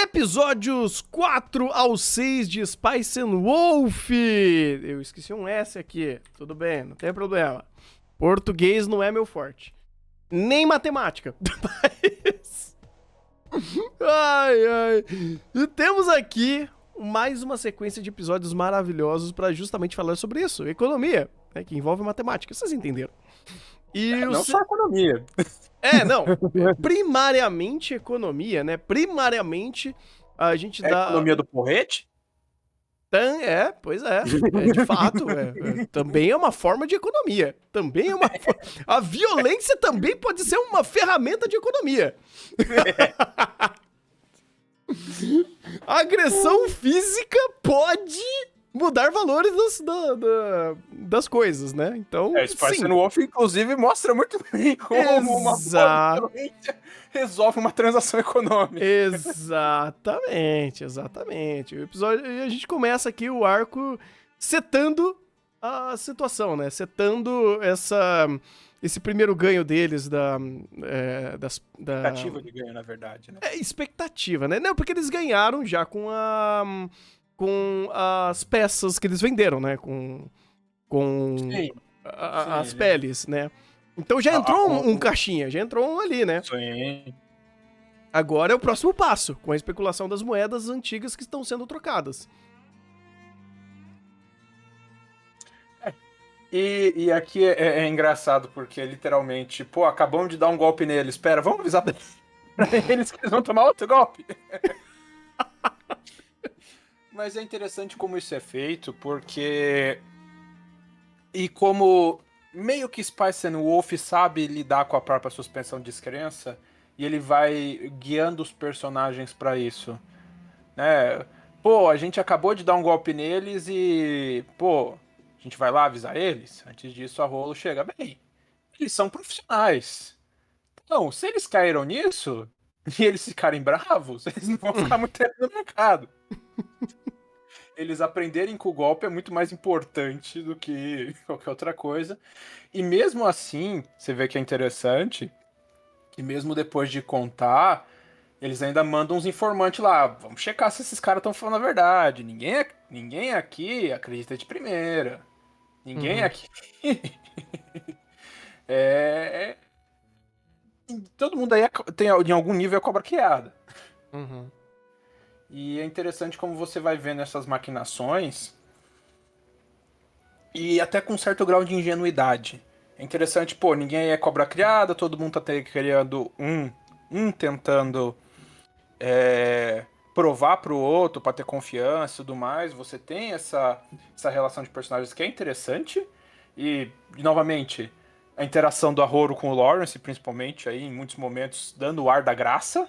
Episódios 4 ao 6 de Spice and Wolf. Eu esqueci um S aqui. Tudo bem, não tem problema. Português não é meu forte. Nem matemática. Mas... ai. E temos aqui mais uma sequência de episódios maravilhosos para justamente falar sobre isso. Economia, né, que envolve matemática. Vocês entenderam? E não só economia. Não. Primariamente economia, né? Primariamente a gente dá... A economia do porrete? Pois é. De fato, também é uma forma de economia. Também é uma... A violência também pode ser uma ferramenta de economia. A agressão física pode mudar valores das coisas, né? Então, Spice and Wolf, inclusive, mostra muito bem como uma violência resolve uma transação econômica. Exatamente. O episódio, a gente começa aqui o arco setando a situação, né? Setando esse primeiro ganho deles Expectativa de ganho, na verdade, né? Expectativa, né? Não, porque eles ganharam já com as peças que eles venderam, né? Com as peles, né? Então já entrou um caixinha, já entrou um ali, né? Sim. Agora é o próximo passo, com a especulação das moedas antigas que estão sendo trocadas. E aqui é engraçado, porque literalmente, acabamos de dar um golpe neles. Espera, vamos avisar pra eles que eles vão tomar outro golpe. Mas é interessante como isso é feito, porque... E como meio que Spice and Wolf sabe lidar com a própria suspensão de descrença, e ele vai guiando os personagens pra isso, né? A gente acabou de dar um golpe neles e... a gente vai lá avisar eles? Antes disso, a Rolo chega. Bem, eles são profissionais. Então, se eles caíram nisso, e eles ficarem bravos, eles não vão ficar muito tempo no mercado. Eles aprenderem que o golpe é muito mais importante do que qualquer outra coisa. E mesmo assim, você vê que é interessante, que mesmo depois de contar, eles ainda mandam uns informantes lá. Vamos checar se esses caras estão falando a verdade. Ninguém aqui acredita de primeira. Ninguém aqui... Todo mundo aí tem, em algum nível, a cobra criada. E é interessante como você vai vendo essas maquinações e até com um certo grau de ingenuidade. É interessante, ninguém aí é cobra criada, todo mundo tá criando tentando provar pro outro pra ter confiança e tudo mais. Você tem essa relação de personagens que é interessante. E, novamente, a interação do Arroro com o Lawrence, principalmente, aí, em muitos momentos, dando o ar da graça.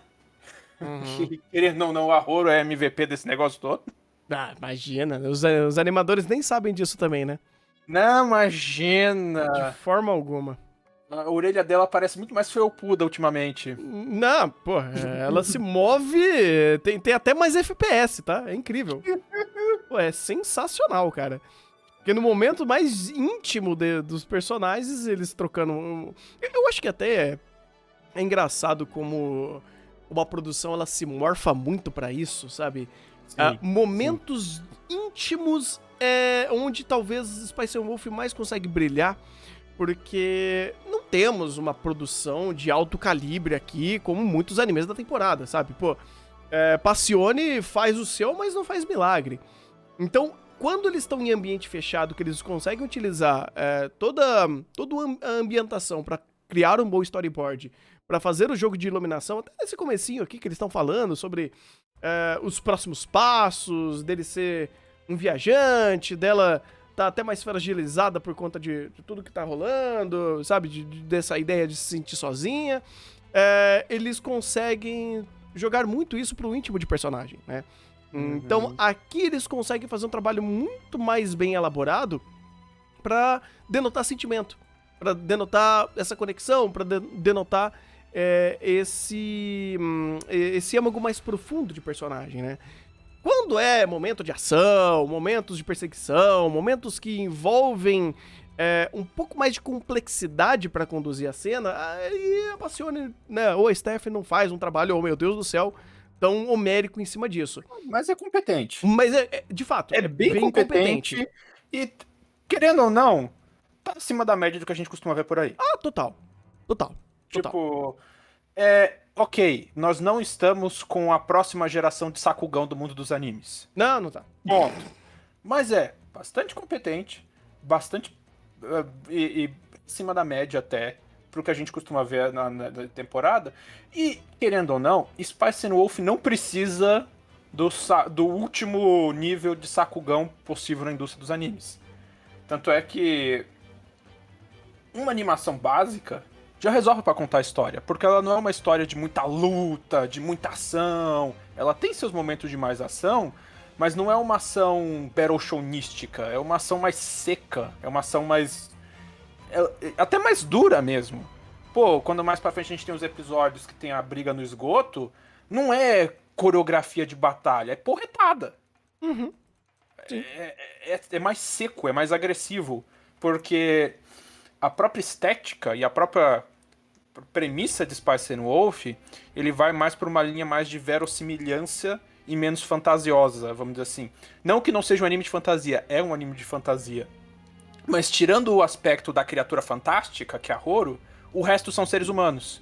Que, querendo ou não, o Arroro é MVP desse negócio todo. Imagina. Os animadores nem sabem disso também, né? Não, imagina. De forma alguma. A orelha dela parece muito mais felpuda ultimamente. Não, ela se move... Tem até mais FPS, tá? É incrível. É sensacional, cara. Porque no momento mais íntimo dos personagens, eles trocando... Eu acho que até é engraçado como uma produção, ela se morfa muito pra isso, sabe? Momentos íntimos onde talvez Spice and Wolf mais consegue brilhar, porque não temos uma produção de alto calibre aqui, como muitos animes da temporada, sabe? Passione faz o seu, mas não faz milagre. Então, quando eles estão em ambiente fechado, que eles conseguem utilizar toda a ambientação para criar um bom storyboard, para fazer o jogo de iluminação, até nesse comecinho aqui que eles estão falando sobre os próximos passos, dele ser um viajante, dela tá até mais fragilizada por conta de tudo que tá rolando, sabe? Dessa ideia de se sentir sozinha. Eles conseguem jogar muito isso pro íntimo de personagem, né? Então, aqui eles conseguem fazer um trabalho muito mais bem elaborado pra denotar sentimento, pra denotar essa conexão, pra denotar esse âmago mais profundo de personagem, né? Quando é momento de ação, momentos de perseguição, momentos que envolvem um pouco mais de complexidade pra conduzir a cena, aí a Passione, né, ou a Steph não faz um trabalho, meu Deus do céu, tão homérico em cima disso. Mas é competente. Mas, de fato, É bem competente. E, querendo ou não, tá acima da média do que a gente costuma ver por aí. Ah, total. Total. Total. Tipo, ok, nós não estamos com a próxima geração de Sakugão do mundo dos animes. Não, não tá. Ponto. Mas é bastante competente, bastante e acima da média até, pro que a gente costuma ver na temporada. E, querendo ou não, Spice and Wolf não precisa do último nível de Sakugão possível na indústria dos animes. Tanto é que uma animação básica já resolve pra contar a história, porque ela não é uma história de muita luta, de muita ação. Ela tem seus momentos de mais ação, mas não é uma ação battle shownística, é uma ação mais seca, é uma ação mais até mais dura mesmo. Pô, quando mais pra frente a gente tem os episódios que tem a briga no esgoto, não é coreografia de batalha, é porretada. Uhum. É mais seco, é mais agressivo, porque a própria estética e a própria premissa de Spice and Wolf, ele vai mais por uma linha mais de verossimilhança e menos fantasiosa, vamos dizer assim. Não que não seja um anime de fantasia, é um anime de fantasia. Mas tirando o aspecto da criatura fantástica, que é a Horo, o resto são seres humanos.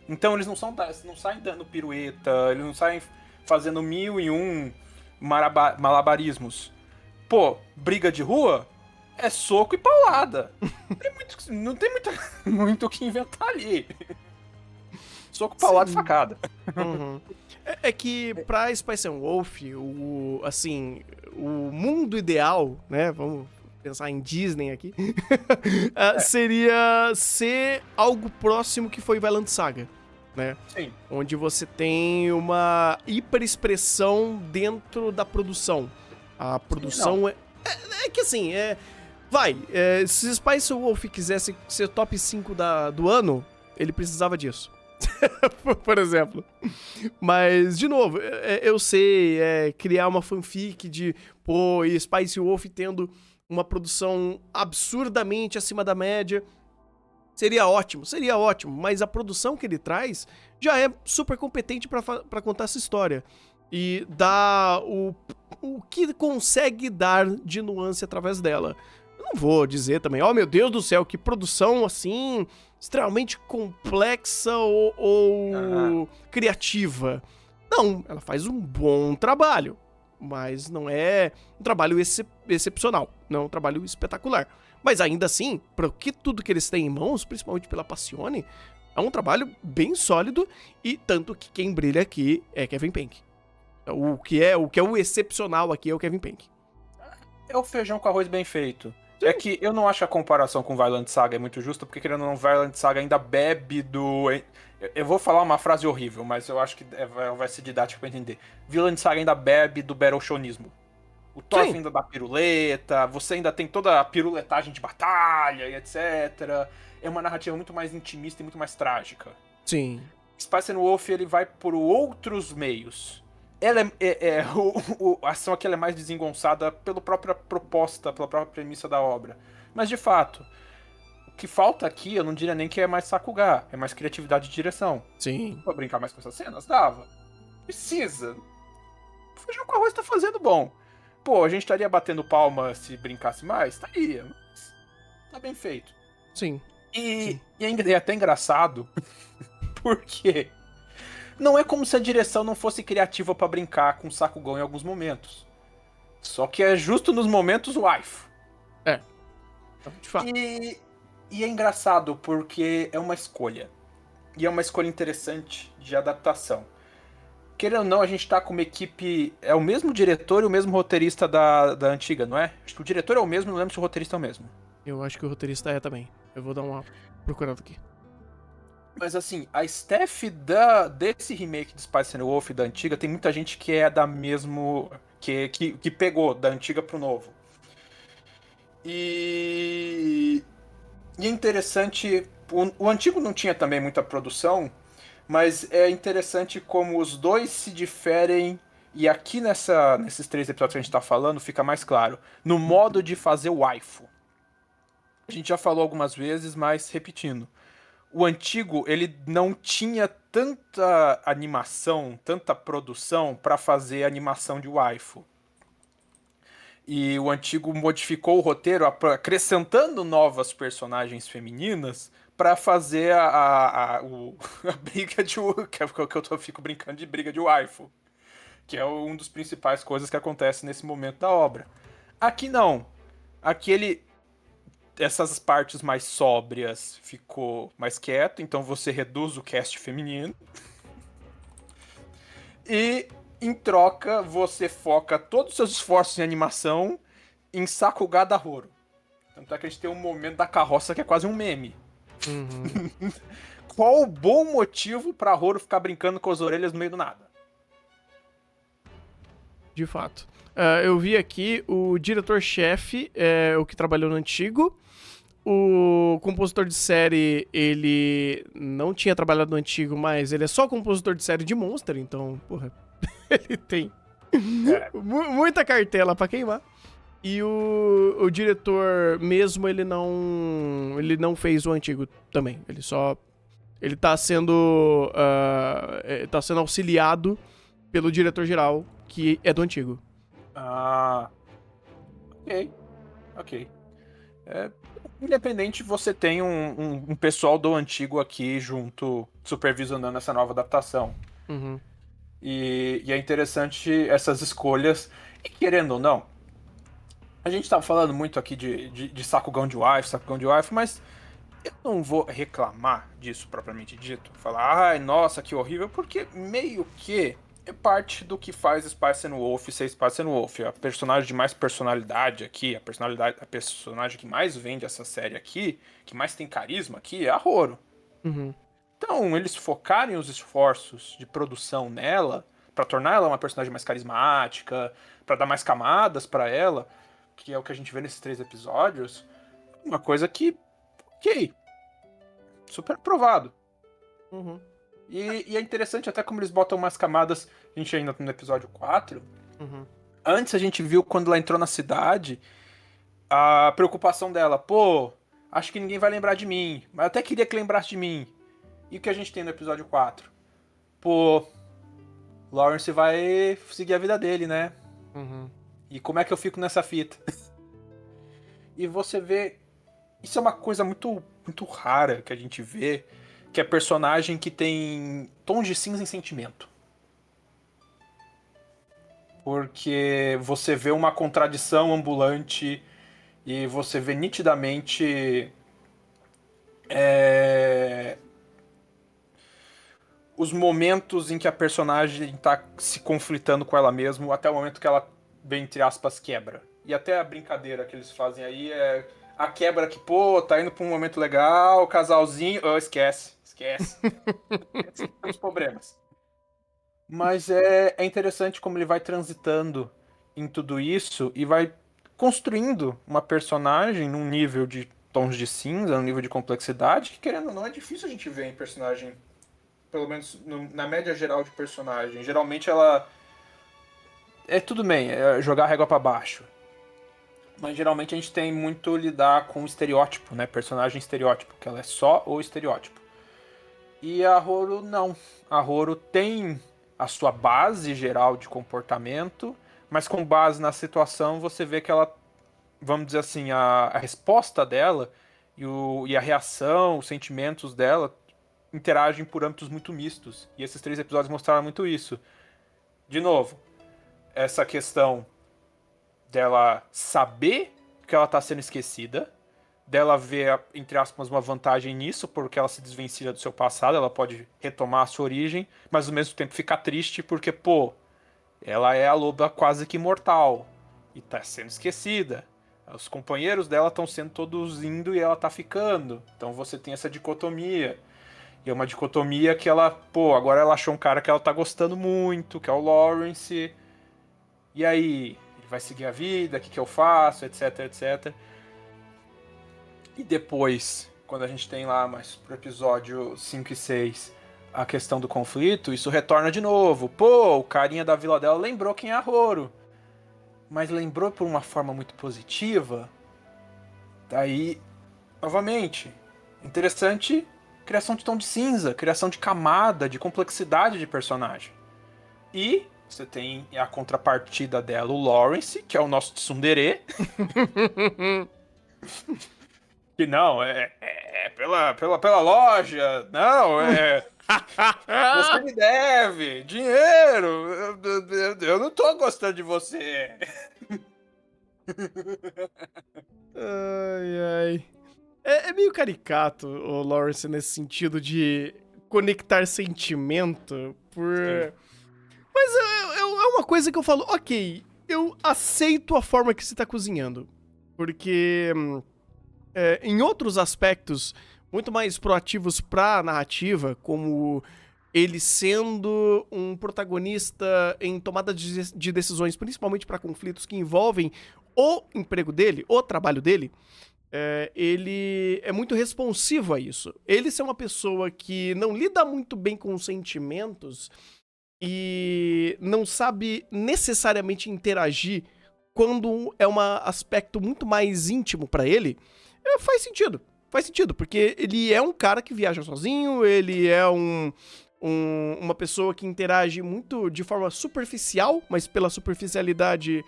Então eles não saem dando pirueta, eles não saem fazendo 1001 malabarismos. Pô, briga de rua é soco e paulada. Não tem muito o que inventar ali. Soco, paulada e facada. Uhum. É que pra Spice and Wolf, o mundo ideal, né? Vamos pensar em Disney aqui. Seria ser algo próximo que foi Vinland Saga, né? Sim. Onde você tem uma hiperexpressão dentro da produção. A produção é que assim, se Spice Wolf quisesse ser top 5 do ano, ele precisava disso. Por exemplo. Mas, de novo, eu sei criar uma fanfic de, e Spice Wolf tendo uma produção absurdamente acima da média. Seria ótimo, mas a produção que ele traz já é super competente pra contar essa história. E dá o que consegue dar de nuance através dela. Eu não vou dizer também, meu Deus do céu, que produção assim, extremamente complexa ou criativa. Não, ela faz um bom trabalho, mas não é um trabalho excepcional, não é um trabalho espetacular. Mas ainda assim, para tudo que eles têm em mãos, principalmente pela Passione, é um trabalho bem sólido, e tanto que quem brilha aqui é Kevin Penk. O que é o excepcional aqui é o Kevin Penk. É o feijão com arroz bem feito. Sim. É que eu não acho a comparação com Vinland Saga é muito justa, porque querendo ou não, Vinland Saga ainda bebe do... Eu vou falar uma frase horrível, mas eu acho que vai ser didático pra entender. Vinland Saga ainda bebe do battle shownismo. O Thor ainda dá piruleta, você ainda tem toda a piruletagem de batalha e etc. É uma narrativa muito mais intimista e muito mais trágica. Sim. Spice and Wolf, ele vai por outros meios. Ela a ação aqui ela é mais desengonçada pela própria proposta, pela própria premissa da obra. Mas, de fato, o que falta aqui, eu não diria nem que é mais Sakuga, é mais criatividade de direção. Sim. Pra brincar mais com essas cenas? Dava. Precisa. O Feijão com Arroz tá fazendo bom. Pô, a gente estaria batendo palma se brincasse mais? Estaria, mas tá bem feito. Sim. E é até engraçado, porque não é como se a direção não fosse criativa pra brincar com o Sakugão em alguns momentos. Só que é justo nos momentos wife. De fato. E é engraçado porque é uma escolha. E é uma escolha interessante de adaptação. Querendo ou não, a gente tá com uma equipe... É o mesmo diretor e o mesmo roteirista da antiga, não é? Acho que o diretor é o mesmo, não lembro se o roteirista é o mesmo. Eu acho que o roteirista é também. Eu vou dar uma procurada aqui. Mas assim, a staff desse remake de Spice and Wolf da antiga, tem muita gente que é da mesmo... Que pegou da antiga pro novo. E é interessante... O antigo não tinha também muita produção, mas é interessante como os dois se diferem, e aqui nesses 3 episódios que a gente tá falando, fica mais claro, no modo de fazer o waifu. A gente já falou algumas vezes, mas repetindo. O antigo, ele não tinha tanta animação, tanta produção pra fazer animação de waifu. E o antigo modificou o roteiro acrescentando novas personagens femininas pra fazer a briga de que é o que eu fico brincando de briga de waifu, que é um dos principais coisas que acontece nesse momento da obra. Aqui não. Aqui essas partes mais sóbrias ficou mais quieto, então você reduz o cast feminino. E em troca, você foca todos os seus esforços em animação em Sakuga da Horo. Tanto é que a gente tem um momento da carroça que é quase um meme. Uhum. Qual o bom motivo pra Horo ficar brincando com as orelhas no meio do nada? De fato. Eu vi aqui o diretor-chefe, o que trabalhou no antigo. O compositor de série, ele não tinha trabalhado no antigo, mas ele é só compositor de série de Monster, então, porra, ele tem muita cartela pra queimar. E o diretor mesmo, ele não fez o antigo também. Ele tá sendo auxiliado pelo diretor-geral, que é do antigo. Ah, ok. Independente, você tem um pessoal do antigo aqui junto, supervisionando essa nova adaptação. Uhum. E é interessante essas escolhas. E querendo ou não, a gente tá falando muito aqui de Sakugão de wife, mas eu não vou reclamar disso propriamente dito. Falar, ai, nossa, que horrível, porque meio que é parte do que faz Spice and Wolf ser Spice and Wolf. A personagem de mais personalidade aqui, a personagem que mais vende essa série aqui, que mais tem carisma aqui, é a Horo. Uhum. Então, eles focarem os esforços de produção nela, pra tornar ela uma personagem mais carismática, pra dar mais camadas pra ela, que é o que a gente vê nesses 3 episódios, uma coisa que, ok, super aprovado. Uhum. E é interessante até como eles botam umas camadas, a gente ainda tá no episódio 4. Uhum. Antes a gente viu quando ela entrou na cidade, a preocupação dela, pô, acho que ninguém vai lembrar de mim, mas eu até queria que lembrasse de mim. E o que a gente tem no episódio 4? Pô, Lawrence vai seguir a vida dele, né? Uhum. E como é que eu fico nessa fita? E você vê. Isso é uma coisa muito, muito rara que a gente vê, que é personagem que tem tons de cinza em sentimento. Porque você vê uma contradição ambulante e você vê nitidamente os momentos em que a personagem tá se conflitando com ela mesma, até o momento que ela, bem entre aspas, quebra. E até a brincadeira que eles fazem aí é a quebra que, pô, tá indo pra um momento legal, casalzinho, esquece. Temos problemas. Mas é interessante como ele vai transitando em tudo isso e vai construindo uma personagem num nível de tons de cinza, num nível de complexidade, que querendo ou não é difícil a gente ver em personagem, pelo menos na média geral de personagem. Geralmente ela é tudo bem, é jogar a régua pra baixo. Mas geralmente a gente tem muito lidar com estereótipo, né? Personagem estereótipo, que ela é só o estereótipo. E a Horo não. A Horo tem a sua base geral de comportamento, mas com base na situação você vê que ela, vamos dizer assim, a resposta dela e a reação, os sentimentos dela interagem por âmbitos muito mistos. E esses 3 episódios mostraram muito isso. De novo, essa questão dela saber que ela tá sendo esquecida, dela ver, entre aspas, uma vantagem nisso, porque ela se desvencilha do seu passado, ela pode retomar a sua origem, mas ao mesmo tempo ficar triste porque, pô, ela é a loba quase que imortal e tá sendo esquecida. Os companheiros dela estão sendo todos indo e ela tá ficando. Então você tem essa dicotomia. E é uma dicotomia que ela, pô, agora ela achou um cara que ela tá gostando muito, que é o Lawrence. E aí, ele vai seguir a vida, o que eu faço, etc, etc. E depois, quando a gente tem lá mais pro episódio 5 e 6 a questão do conflito, isso retorna de novo. Pô, o carinha da vila dela lembrou quem é a Horo. Mas lembrou por uma forma muito positiva. Daí, novamente, interessante criação de tom de cinza, criação de camada, de complexidade de personagem. E você tem a contrapartida dela, o Lawrence, que é o nosso tsundere. Que não, pela loja, não, você me deve dinheiro, eu não tô gostando de você. Ai. É meio caricato o Lawrence nesse sentido de conectar sentimento por... Sim. Mas é uma coisa que eu falo, ok, eu aceito a forma que você tá cozinhando. Porque em outros aspectos muito mais proativos pra narrativa, como ele sendo um protagonista em tomada de decisões, principalmente pra conflitos que envolvem o emprego dele, o trabalho dele, ele é muito responsivo a isso. Ele ser uma pessoa que não lida muito bem com os sentimentos e não sabe necessariamente interagir quando é um aspecto muito mais íntimo pra ele, faz sentido. Faz sentido, porque ele é um cara que viaja sozinho, ele é uma pessoa que interage muito de forma superficial, mas pela superficialidade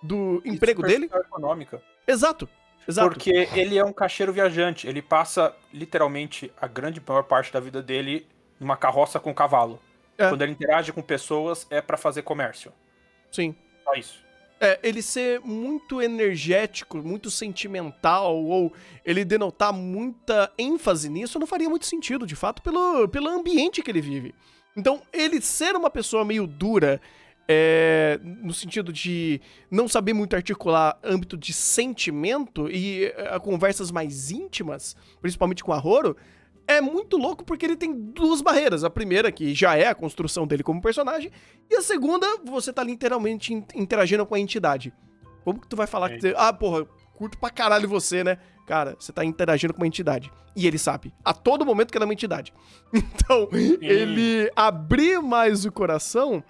do emprego dele. Econômica. Exato. Porque ele é um caixeiro viajante, ele passa literalmente a maior parte da vida dele numa carroça com cavalo. Quando ele interage com pessoas é pra fazer comércio. Sim. Só isso. Ele ser muito energético, muito sentimental, ou ele denotar muita ênfase nisso, não faria muito sentido, de fato, pelo ambiente que ele vive. Então, ele ser uma pessoa meio dura, no sentido de não saber muito articular âmbito de sentimento e conversas mais íntimas, principalmente com a Horo, é muito louco porque ele tem duas barreiras. A primeira, que já é a construção dele como personagem, e a segunda, você tá literalmente interagindo com a entidade. Como que tu vai falar que... porra, curto pra caralho você, né? Cara, você tá interagindo com uma entidade. E ele sabe, a todo momento, que ela é uma entidade. Então, ele abrir mais o coração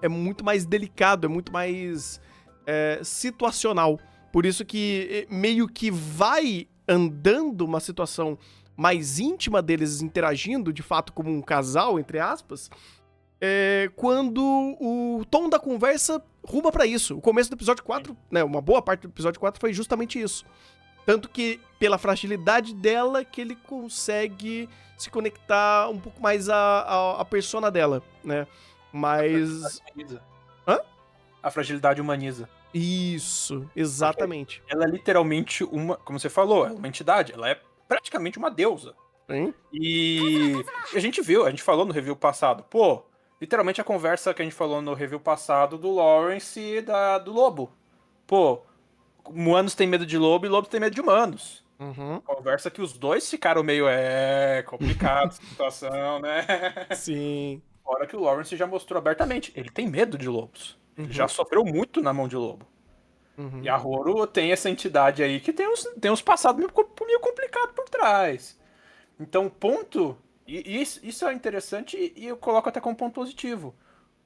é muito mais delicado, é muito mais situacional. Por isso que meio que vai andando uma situação mais íntima deles interagindo, de fato, como um casal, entre aspas, quando o tom da conversa ruma pra isso. O começo do episódio 4, né, uma boa parte do episódio 4 foi justamente isso. Tanto que, pela fragilidade dela, que ele consegue se conectar um pouco mais à persona dela, né? Mas... A fragilidade humaniza. Isso, exatamente. Ela é literalmente como você falou, é uma entidade, ela é praticamente uma deusa. Hein? E a gente falou no review passado, literalmente a conversa que a gente falou no review passado do Lawrence e do lobo. Humanos têm medo de lobo e lobos têm medo de humanos. Uhum. Conversa que os dois ficaram meio, complicado essa situação, né? Sim. Fora que o Lawrence já mostrou abertamente, ele tem medo de lobos. Ele já sofreu muito na mão de lobo. E a Horo tem essa entidade aí que tem uns passados meio complicados por trás. Então, ponto... E isso é interessante e eu coloco até como ponto positivo.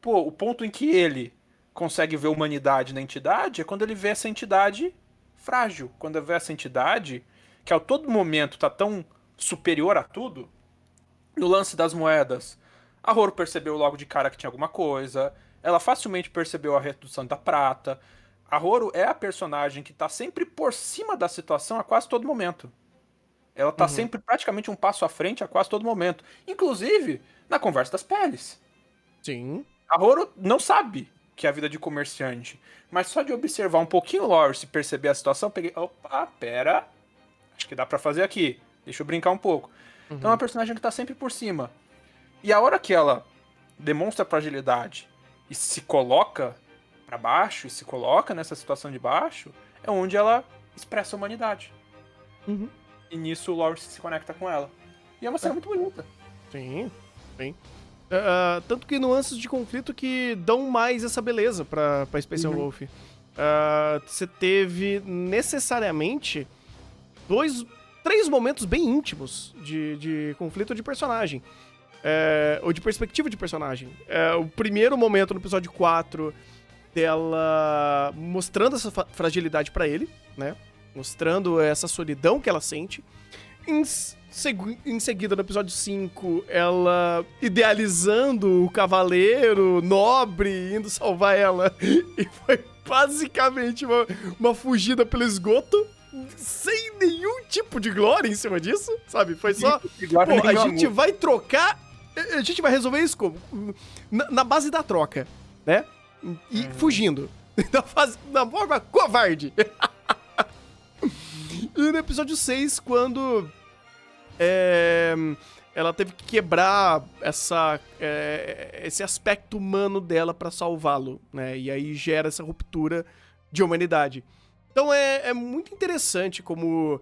O ponto em que ele consegue ver humanidade na entidade é quando ele vê essa entidade frágil. Quando ele vê essa entidade que a todo momento tá tão superior a tudo. No lance das moedas, a Horo percebeu logo de cara que tinha alguma coisa. Ela facilmente percebeu a redução da prata. A Horo é a personagem que tá sempre por cima da situação a quase todo momento. Ela tá sempre praticamente um passo à frente a quase todo momento. Inclusive, na conversa das peles. Sim. A Horo não sabe que é a vida de comerciante. Mas só de observar um pouquinho o Lawrence e perceber a situação, peguei... Opa, pera. Acho que dá pra fazer aqui. Deixa eu brincar um pouco. Então é uma personagem que tá sempre por cima. E a hora que ela demonstra fragilidade e se coloca pra baixo, e se coloca nessa situação de baixo, é onde ela expressa a humanidade. E nisso o Lawrence se conecta com ela. E é uma cena muito bonita. Sim. Tanto que nuances de conflito que dão mais essa beleza pra Space Wolf. Você teve necessariamente 3 momentos bem íntimos de conflito de personagem. Ou de perspectiva de personagem. O primeiro momento no episódio 4 dela mostrando essa fragilidade pra ele, né? Mostrando essa solidão que ela sente. Em seguida, no episódio 5, ela idealizando o cavaleiro nobre, indo salvar ela. E foi basicamente uma fugida pelo esgoto, sem nenhum tipo de glória em cima disso, sabe? Foi só, pô, a gente vai trocar, a gente vai resolver isso como? Na base da troca, né? E fugindo. Na forma covarde. E no episódio 6, quando ela teve que quebrar esse aspecto humano dela pra salvá-lo, né? E aí gera essa ruptura de humanidade. Então é muito interessante como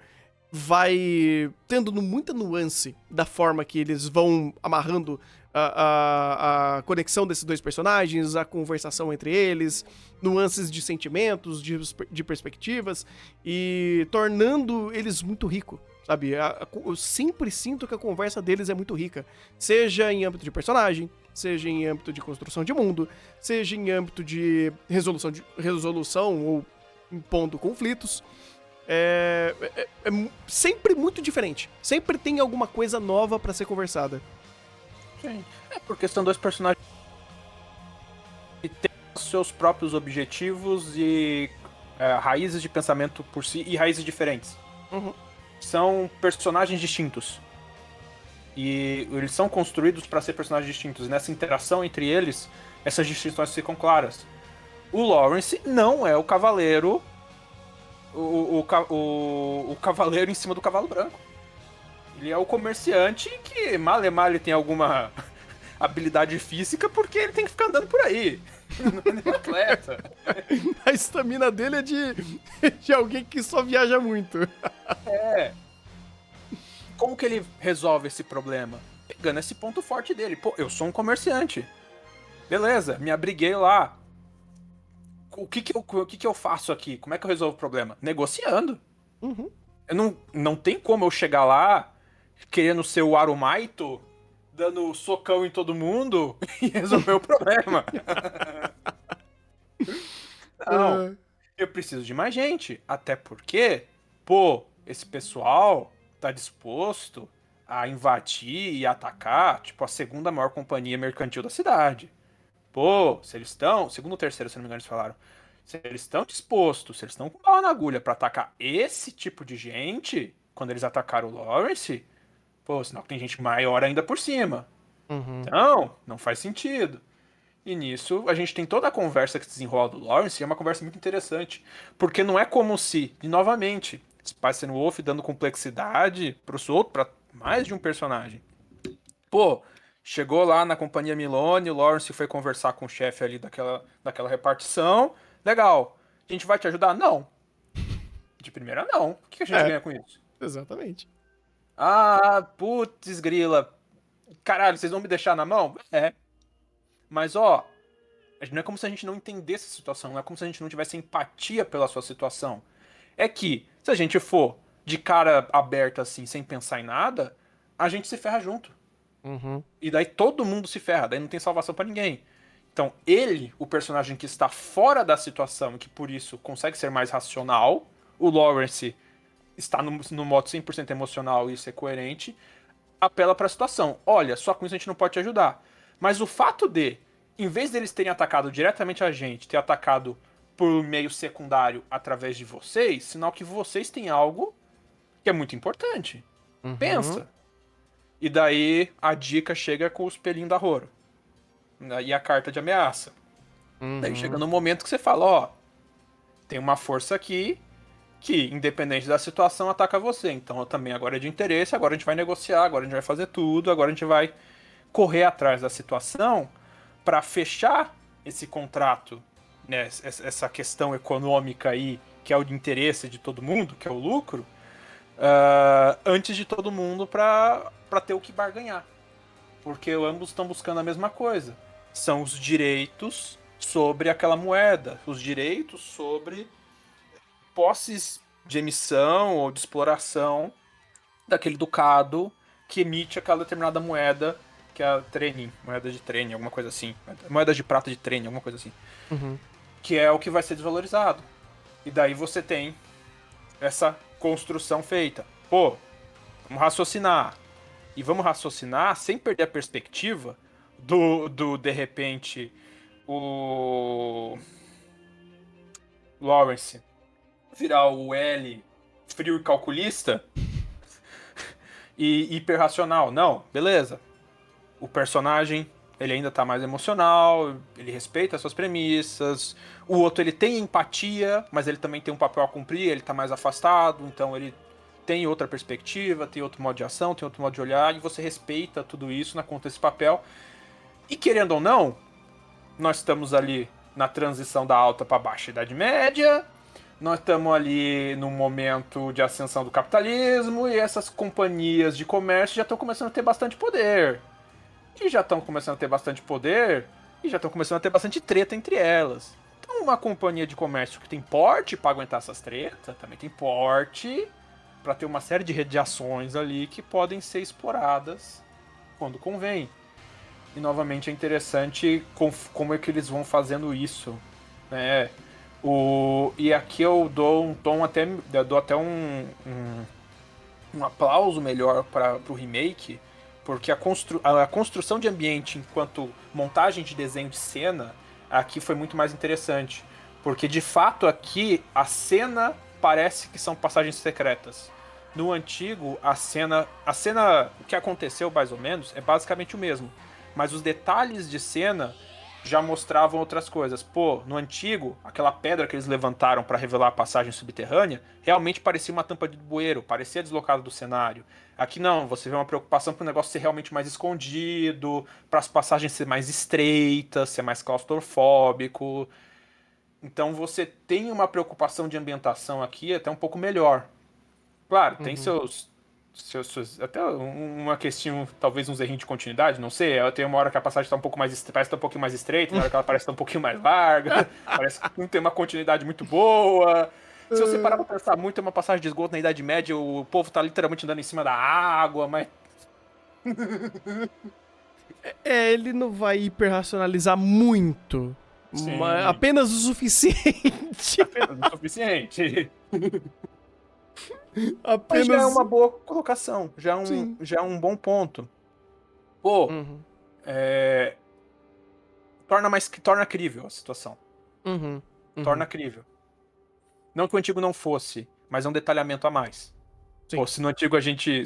vai tendo muita nuance da forma que eles vão amarrando a conexão desses dois personagens, a conversação entre eles, nuances de sentimentos, de perspectivas, e tornando eles muito ricos, sabe? Eu sempre sinto que a conversa deles é muito rica, seja em âmbito de personagem, seja em âmbito de construção de mundo, seja em âmbito de resolução ou impondo conflitos. É sempre muito diferente. Sempre tem alguma coisa nova pra ser conversada. Sim. Porque são dois personagens que têm os seus próprios objetivos e raízes de pensamento por si e raízes diferentes. Uhum. São personagens distintos. E eles são construídos pra ser personagens distintos. E nessa interação entre eles, essas distinções ficam claras. O Lawrence não é o cavaleiro. O cavaleiro em cima do cavalo branco. Ele é o comerciante que mal tem alguma habilidade física porque ele tem que ficar andando por aí. Não é nem atleta. A estamina dele é de alguém que só viaja muito. Como que ele resolve esse problema? Pegando esse ponto forte dele. Pô, eu sou um comerciante. Beleza, me abriguei lá. O que eu faço aqui? Como é que eu resolvo o problema? Negociando. Uhum. Não tem como eu chegar lá querendo ser o Arumaito, dando socão em todo mundo e resolver o problema. Não, eu preciso de mais gente. Até porque, pô, esse pessoal tá disposto a invadir e atacar, tipo, a segunda maior companhia mercantil da cidade. Pô, se eles estão, segundo ou terceiro, se não me engano, eles falaram, se eles estão dispostos, se eles estão com bala na agulha pra atacar esse tipo de gente, quando eles atacaram o Lawrence, pô, sinal que tem gente maior ainda por cima. Uhum. Então, não faz sentido. E nisso, a gente tem toda a conversa que se desenrola do Lawrence, e é uma conversa muito interessante, porque não é como se, e novamente, Spice and Wolf dando complexidade pra mais de um personagem. Pô, chegou lá na companhia Milone, o Lawrence foi conversar com o chefe ali daquela repartição. Legal. A gente vai te ajudar? Não. De primeira, não. O que a gente ganha com isso? Exatamente. Ah, putz, grila. Caralho, vocês vão me deixar na mão? É. Mas, ó, não é como se a gente não entendesse a situação, não é como se a gente não tivesse empatia pela sua situação. É que, se a gente for de cara aberta assim, sem pensar em nada, a gente se ferra junto. Uhum. E daí todo mundo se ferra, daí não tem salvação pra ninguém. Então, ele, o personagem que está fora da situação e que por isso consegue ser mais racional, o Lawrence está no modo 100% emocional e ser coerente, apela pra situação. Olha, só com isso a gente não pode te ajudar. Mas o fato de, em vez deles terem atacado diretamente a gente, ter atacado por meio secundário através de vocês, sinal que vocês têm algo que é muito importante. Uhum. Pensa. E daí a dica chega com o espelhinho da Roro. E a carta de ameaça. Uhum. Daí chega no momento que você fala, ó, tem uma força aqui que, independente da situação, ataca você. Então eu também agora é de interesse, agora a gente vai negociar, agora a gente vai fazer tudo, agora a gente vai correr atrás da situação para fechar esse contrato, né, essa questão econômica aí, que é o de interesse de todo mundo, que é o lucro, antes de todo mundo para ter o que barganhar. Porque ambos estão buscando a mesma coisa. São os direitos sobre aquela moeda, os direitos sobre posses de emissão ou de exploração daquele ducado que emite aquela determinada moeda, que é a Trenin, moeda de Trenin, alguma coisa assim. Moeda de prata de Trenin, alguma coisa assim. Uhum. Que é o que vai ser desvalorizado. E daí você tem essa construção feita. Pô, Vamos raciocinar. E vamos raciocinar sem perder a perspectiva do de repente, o Lawrence virar o L frio e calculista e hiperracional. Não, beleza. O personagem, ele ainda tá mais emocional, ele respeita as suas premissas. O outro, ele tem empatia, mas ele também tem um papel a cumprir, ele tá mais afastado, então ele tem outra perspectiva, tem outro modo de ação, tem outro modo de olhar, e você respeita tudo isso na conta desse papel. E querendo ou não, nós estamos ali na transição da alta para baixa Idade Média, nós estamos ali no momento de ascensão do capitalismo, e essas companhias de comércio já estão começando a ter bastante poder. E já estão começando a ter bastante poder, e já estão começando a ter bastante treta entre elas. Então uma companhia de comércio que tem porte para aguentar essas tretas, também tem porte para ter uma série de radiações ali que podem ser exploradas quando convém. E novamente é interessante como é que eles vão fazendo isso, né? E aqui eu dou um tom até, um aplauso melhor para o remake, porque a construção de ambiente enquanto montagem de desenho de cena aqui foi muito mais interessante, porque de fato aqui a cena parece que são passagens secretas. No antigo, a cena, o que aconteceu mais ou menos é basicamente o mesmo, mas os detalhes de cena já mostravam outras coisas. Pô, no antigo, aquela pedra que eles levantaram para revelar a passagem subterrânea realmente parecia uma tampa de bueiro, parecia deslocado do cenário. Aqui não, você vê uma preocupação para o negócio ser realmente mais escondido, para as passagens ser mais estreitas, ser mais claustrofóbico. Então você tem uma preocupação de ambientação aqui até um pouco melhor. Claro, tem seus até uma questão, talvez uns errinhos de continuidade, não sei. Tem uma hora que a passagem tá um pouco mais parece tá um pouquinho mais estreita, na hora que ela parece tá um pouquinho mais larga, parece que não tem uma continuidade muito boa. Se você parar pra pensar muito, é uma passagem de esgoto na Idade Média, o povo tá literalmente andando em cima da água, mas... Ele não vai hiperracionalizar muito. Apenas o suficiente. Apenas o suficiente. Apenas... Mas já é uma boa colocação, já é um bom ponto. Pô, torna crível a situação. Torna crível. Não que o antigo não fosse, mas é um detalhamento a mais. Sim. Pô, se no antigo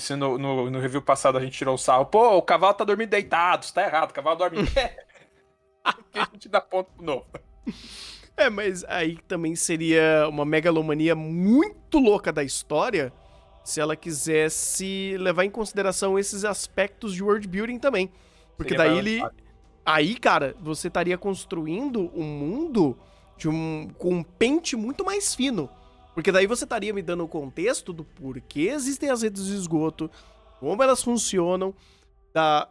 se no review passado a gente tirou o sarro, pô, o cavalo tá dormindo deitado, isso tá errado, o cavalo dorme em pé. Que a gente dá ponto novo. Mas aí também seria uma megalomania muito louca da história se ela quisesse levar em consideração esses aspectos de world building também. Porque daí aí, cara, você estaria construindo um mundo com um pente muito mais fino. Porque daí você estaria me dando o contexto do porquê existem as redes de esgoto, como elas funcionam,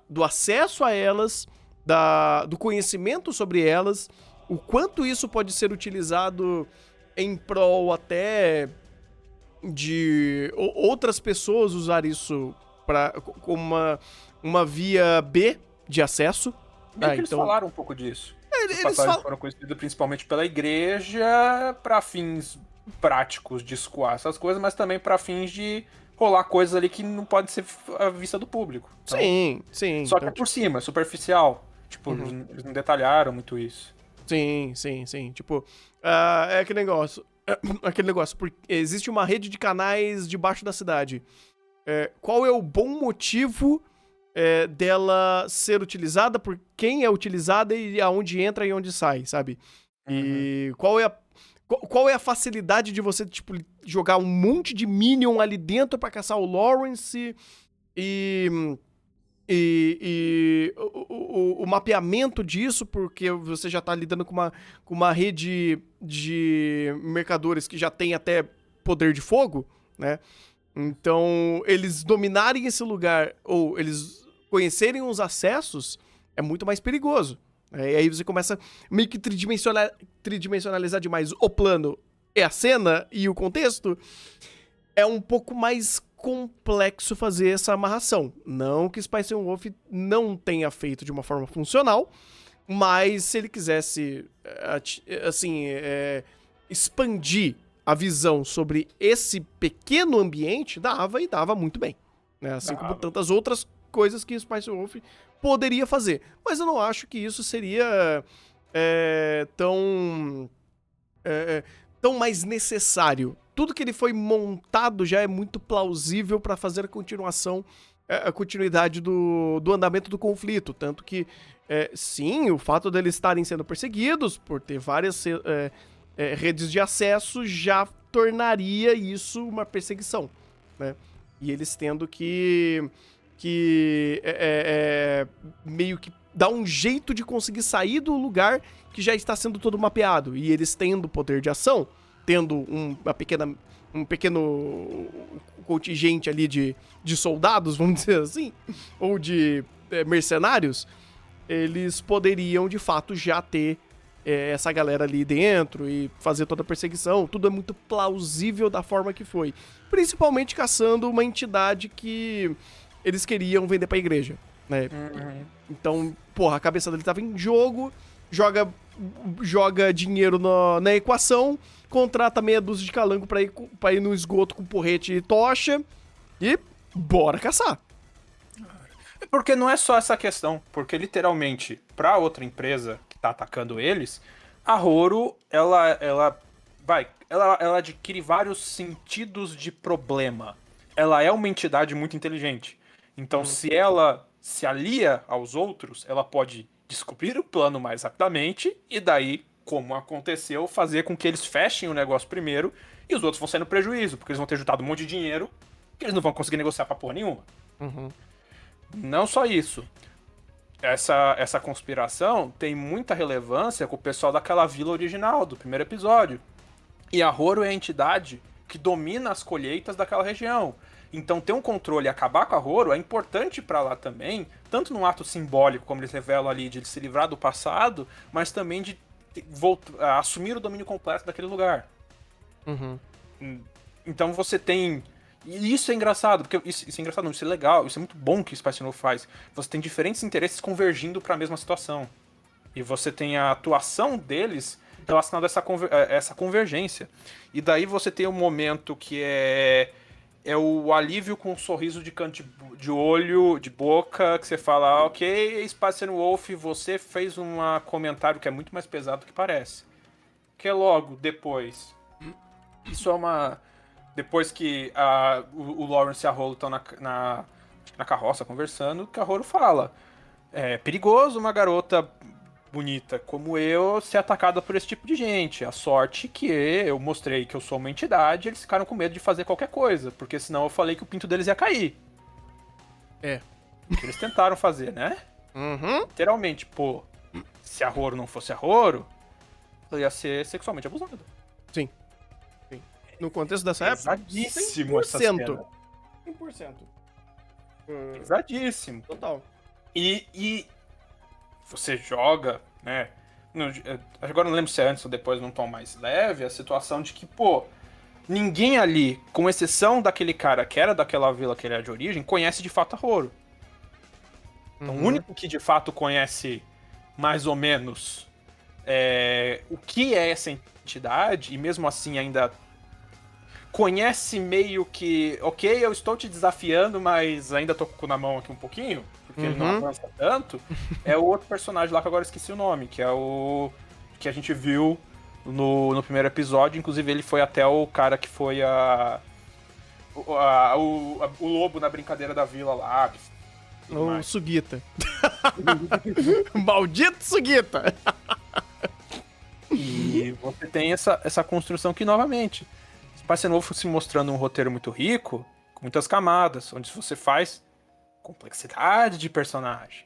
do acesso a elas, do conhecimento sobre elas, o quanto isso pode ser utilizado em prol até de outras pessoas usar isso como uma via B de acesso. Eles falaram um pouco disso. Eles foram conhecidos principalmente pela igreja para fins práticos de escoar essas coisas, mas também para fins de rolar coisas ali que não podem ser à vista do público. Então, sim. Só que é por cima, é superficial. Tipo, eles não detalharam muito isso. Sim. Tipo, é aquele negócio. Porque existe uma rede de canais debaixo da cidade. Qual é o bom motivo dela ser utilizada, por quem é utilizada e aonde entra e onde sai, sabe? E qual é a facilidade de você, tipo, jogar um monte de minion ali dentro pra caçar o Lawrence e o mapeamento disso, porque você já tá lidando com uma rede de mercadores que já tem até poder de fogo, né? Então, eles dominarem esse lugar, ou eles conhecerem os acessos, é muito mais perigoso. E aí você começa meio que tridimensionalizar demais o plano e a cena e o contexto. É um pouco mais complexo fazer essa amarração. Não que Spice Wolf não tenha feito de uma forma funcional, mas se ele quisesse, assim, expandir a visão sobre esse pequeno ambiente, dava muito bem. né? Assim como tantas outras coisas que Spice Wolf poderia fazer. Mas eu não acho que isso seria tão mais necessário. Tudo que ele foi montado já é muito plausível para fazer a continuidade do andamento do conflito. Tanto que, sim, o fato deles estarem sendo perseguidos por ter várias redes de acesso já tornaria isso uma perseguição, né? E eles tendo que meio que dar um jeito de conseguir sair do lugar que já está sendo todo mapeado. E eles tendo poder de ação, tendo um pequeno contingente ali de soldados, vamos dizer assim, ou de mercenários, eles poderiam, de fato, já ter essa galera ali dentro e fazer toda a perseguição. Tudo é muito plausível da forma que foi. Principalmente caçando uma entidade que eles queriam vender pra igreja, né? Então, porra, a cabeça dele tava em jogo, joga dinheiro na equação, contrata meia dúzia de calango pra ir no esgoto com porrete e tocha e bora caçar. Porque não é só essa questão, porque literalmente, pra outra empresa que tá atacando eles, a Horo, ela adquire vários sentidos de problema. Ela é uma entidade muito inteligente. Então, se ela se alia aos outros, ela pode descobrir o plano mais rapidamente e daí, como aconteceu, fazer com que eles fechem o negócio primeiro e os outros vão sair no prejuízo, porque eles vão ter juntado um monte de dinheiro que eles não vão conseguir negociar pra porra nenhuma. Não só isso. Essa conspiração tem muita relevância com o pessoal daquela vila original, do primeiro episódio. E a Horo é a entidade que domina as colheitas daquela região. Então ter um controle e acabar com a Horo é importante pra lá também, tanto num ato simbólico, como eles revelam ali, de se livrar do passado, mas também de assumir o domínio completo daquele lugar. Então você tem... E isso é engraçado, porque isso é engraçado, não, isso é legal, isso é muito bom que o Spice Wolf faz. Você tem diferentes interesses convergindo para a mesma situação. E você tem a atuação deles relacionada a essa convergência. E daí você tem um momento que é o alívio com um sorriso de canto de olho, de boca, que você fala, ok, Spice Wolf, você fez um comentário que é muito mais pesado do que parece. Que é logo depois. Isso é uma... Depois que o Lawrence e a Holo estão na carroça conversando, que a Holo fala: é perigoso uma garota bonita como eu ser atacada por esse tipo de gente. A sorte que eu mostrei que eu sou uma entidade, eles ficaram com medo de fazer qualquer coisa, porque senão eu falei que o pinto deles ia cair. O que eles tentaram fazer, né? Literalmente, pô, se a Holo não fosse a Holo, ela ia ser sexualmente abusada. Sim. No contexto dessa época, pesadíssimo essa cena. 100%. Pesadíssimo. Total. E você joga, né? Agora eu não lembro se é antes ou depois, num tom mais leve, a situação de que, pô, ninguém ali, com exceção daquele cara que era daquela vila que ele é de origem, conhece de fato a Horo. Então, o único que de fato conhece mais ou menos o que é essa entidade, e mesmo assim ainda conhece meio que, ok, eu estou te desafiando, mas ainda tô com o cu na mão aqui um pouquinho, porque ele não avança tanto, é o outro personagem lá que agora eu esqueci o nome, que é o que a gente viu no primeiro episódio, inclusive ele foi até o cara que foi o lobo na brincadeira da vila lá. O Sugita. Maldito Sugita! E você tem essa construção que, novamente, Spice Wolf se mostrando um roteiro muito rico, com muitas camadas, onde você faz complexidade de personagem,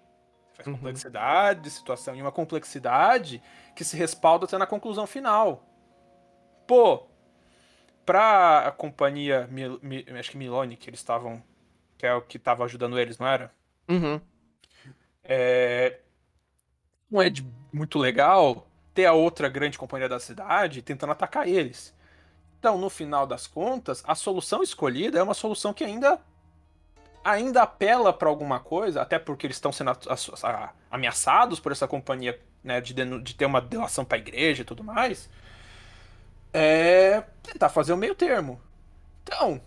faz complexidade de situação, e uma complexidade que se respalda até na conclusão final. Pô, pra a companhia, acho que Milone, que eles estavam, que é o que tava ajudando eles, não era? Não é muito legal ter a outra grande companhia da cidade tentando atacar eles. Então, no final das contas, a solução escolhida é uma solução que ainda apela para alguma coisa, até porque eles estão sendo ameaçados por essa companhia, né, de ter uma delação para a igreja e tudo mais. Tentar fazer o meio termo. Então,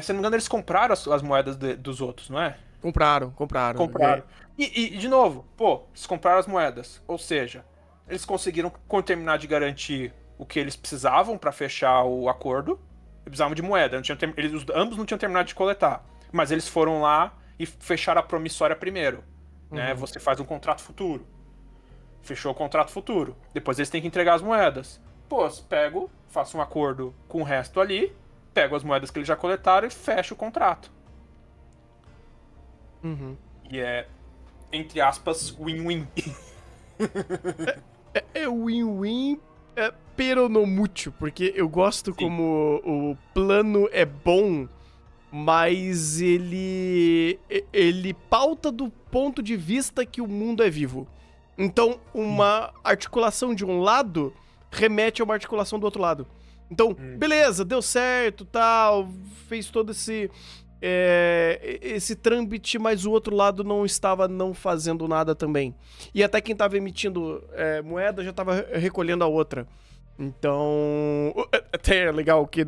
Se não me engano, eles compraram as moedas dos outros, não é? Compraram. Compraram. De novo, pô, eles compraram as moedas. Ou seja, eles conseguiram terminar de garantir o que eles precisavam pra fechar o acordo. Eles precisavam de moeda. Ambos não tinham terminado de coletar. Mas eles foram lá e fecharam a promissória primeiro. Né? Você faz um contrato futuro. Fechou o contrato futuro. Depois eles têm que entregar as moedas. Pô, pego, faço um acordo com o resto ali, pego as moedas que eles já coletaram e fecho o contrato. Uhum. E entre aspas, win-win. É win-win, pero no mútil, porque eu gosto como o plano é bom, mas ele pauta do ponto de vista que o mundo é vivo. Então, uma articulação de um lado remete a uma articulação do outro lado. Então, beleza, deu certo, tal, fez todo esse trâmite, mas o outro lado não estava não fazendo nada também. E até quem estava emitindo moeda já estava recolhendo a outra. Então, até é legal que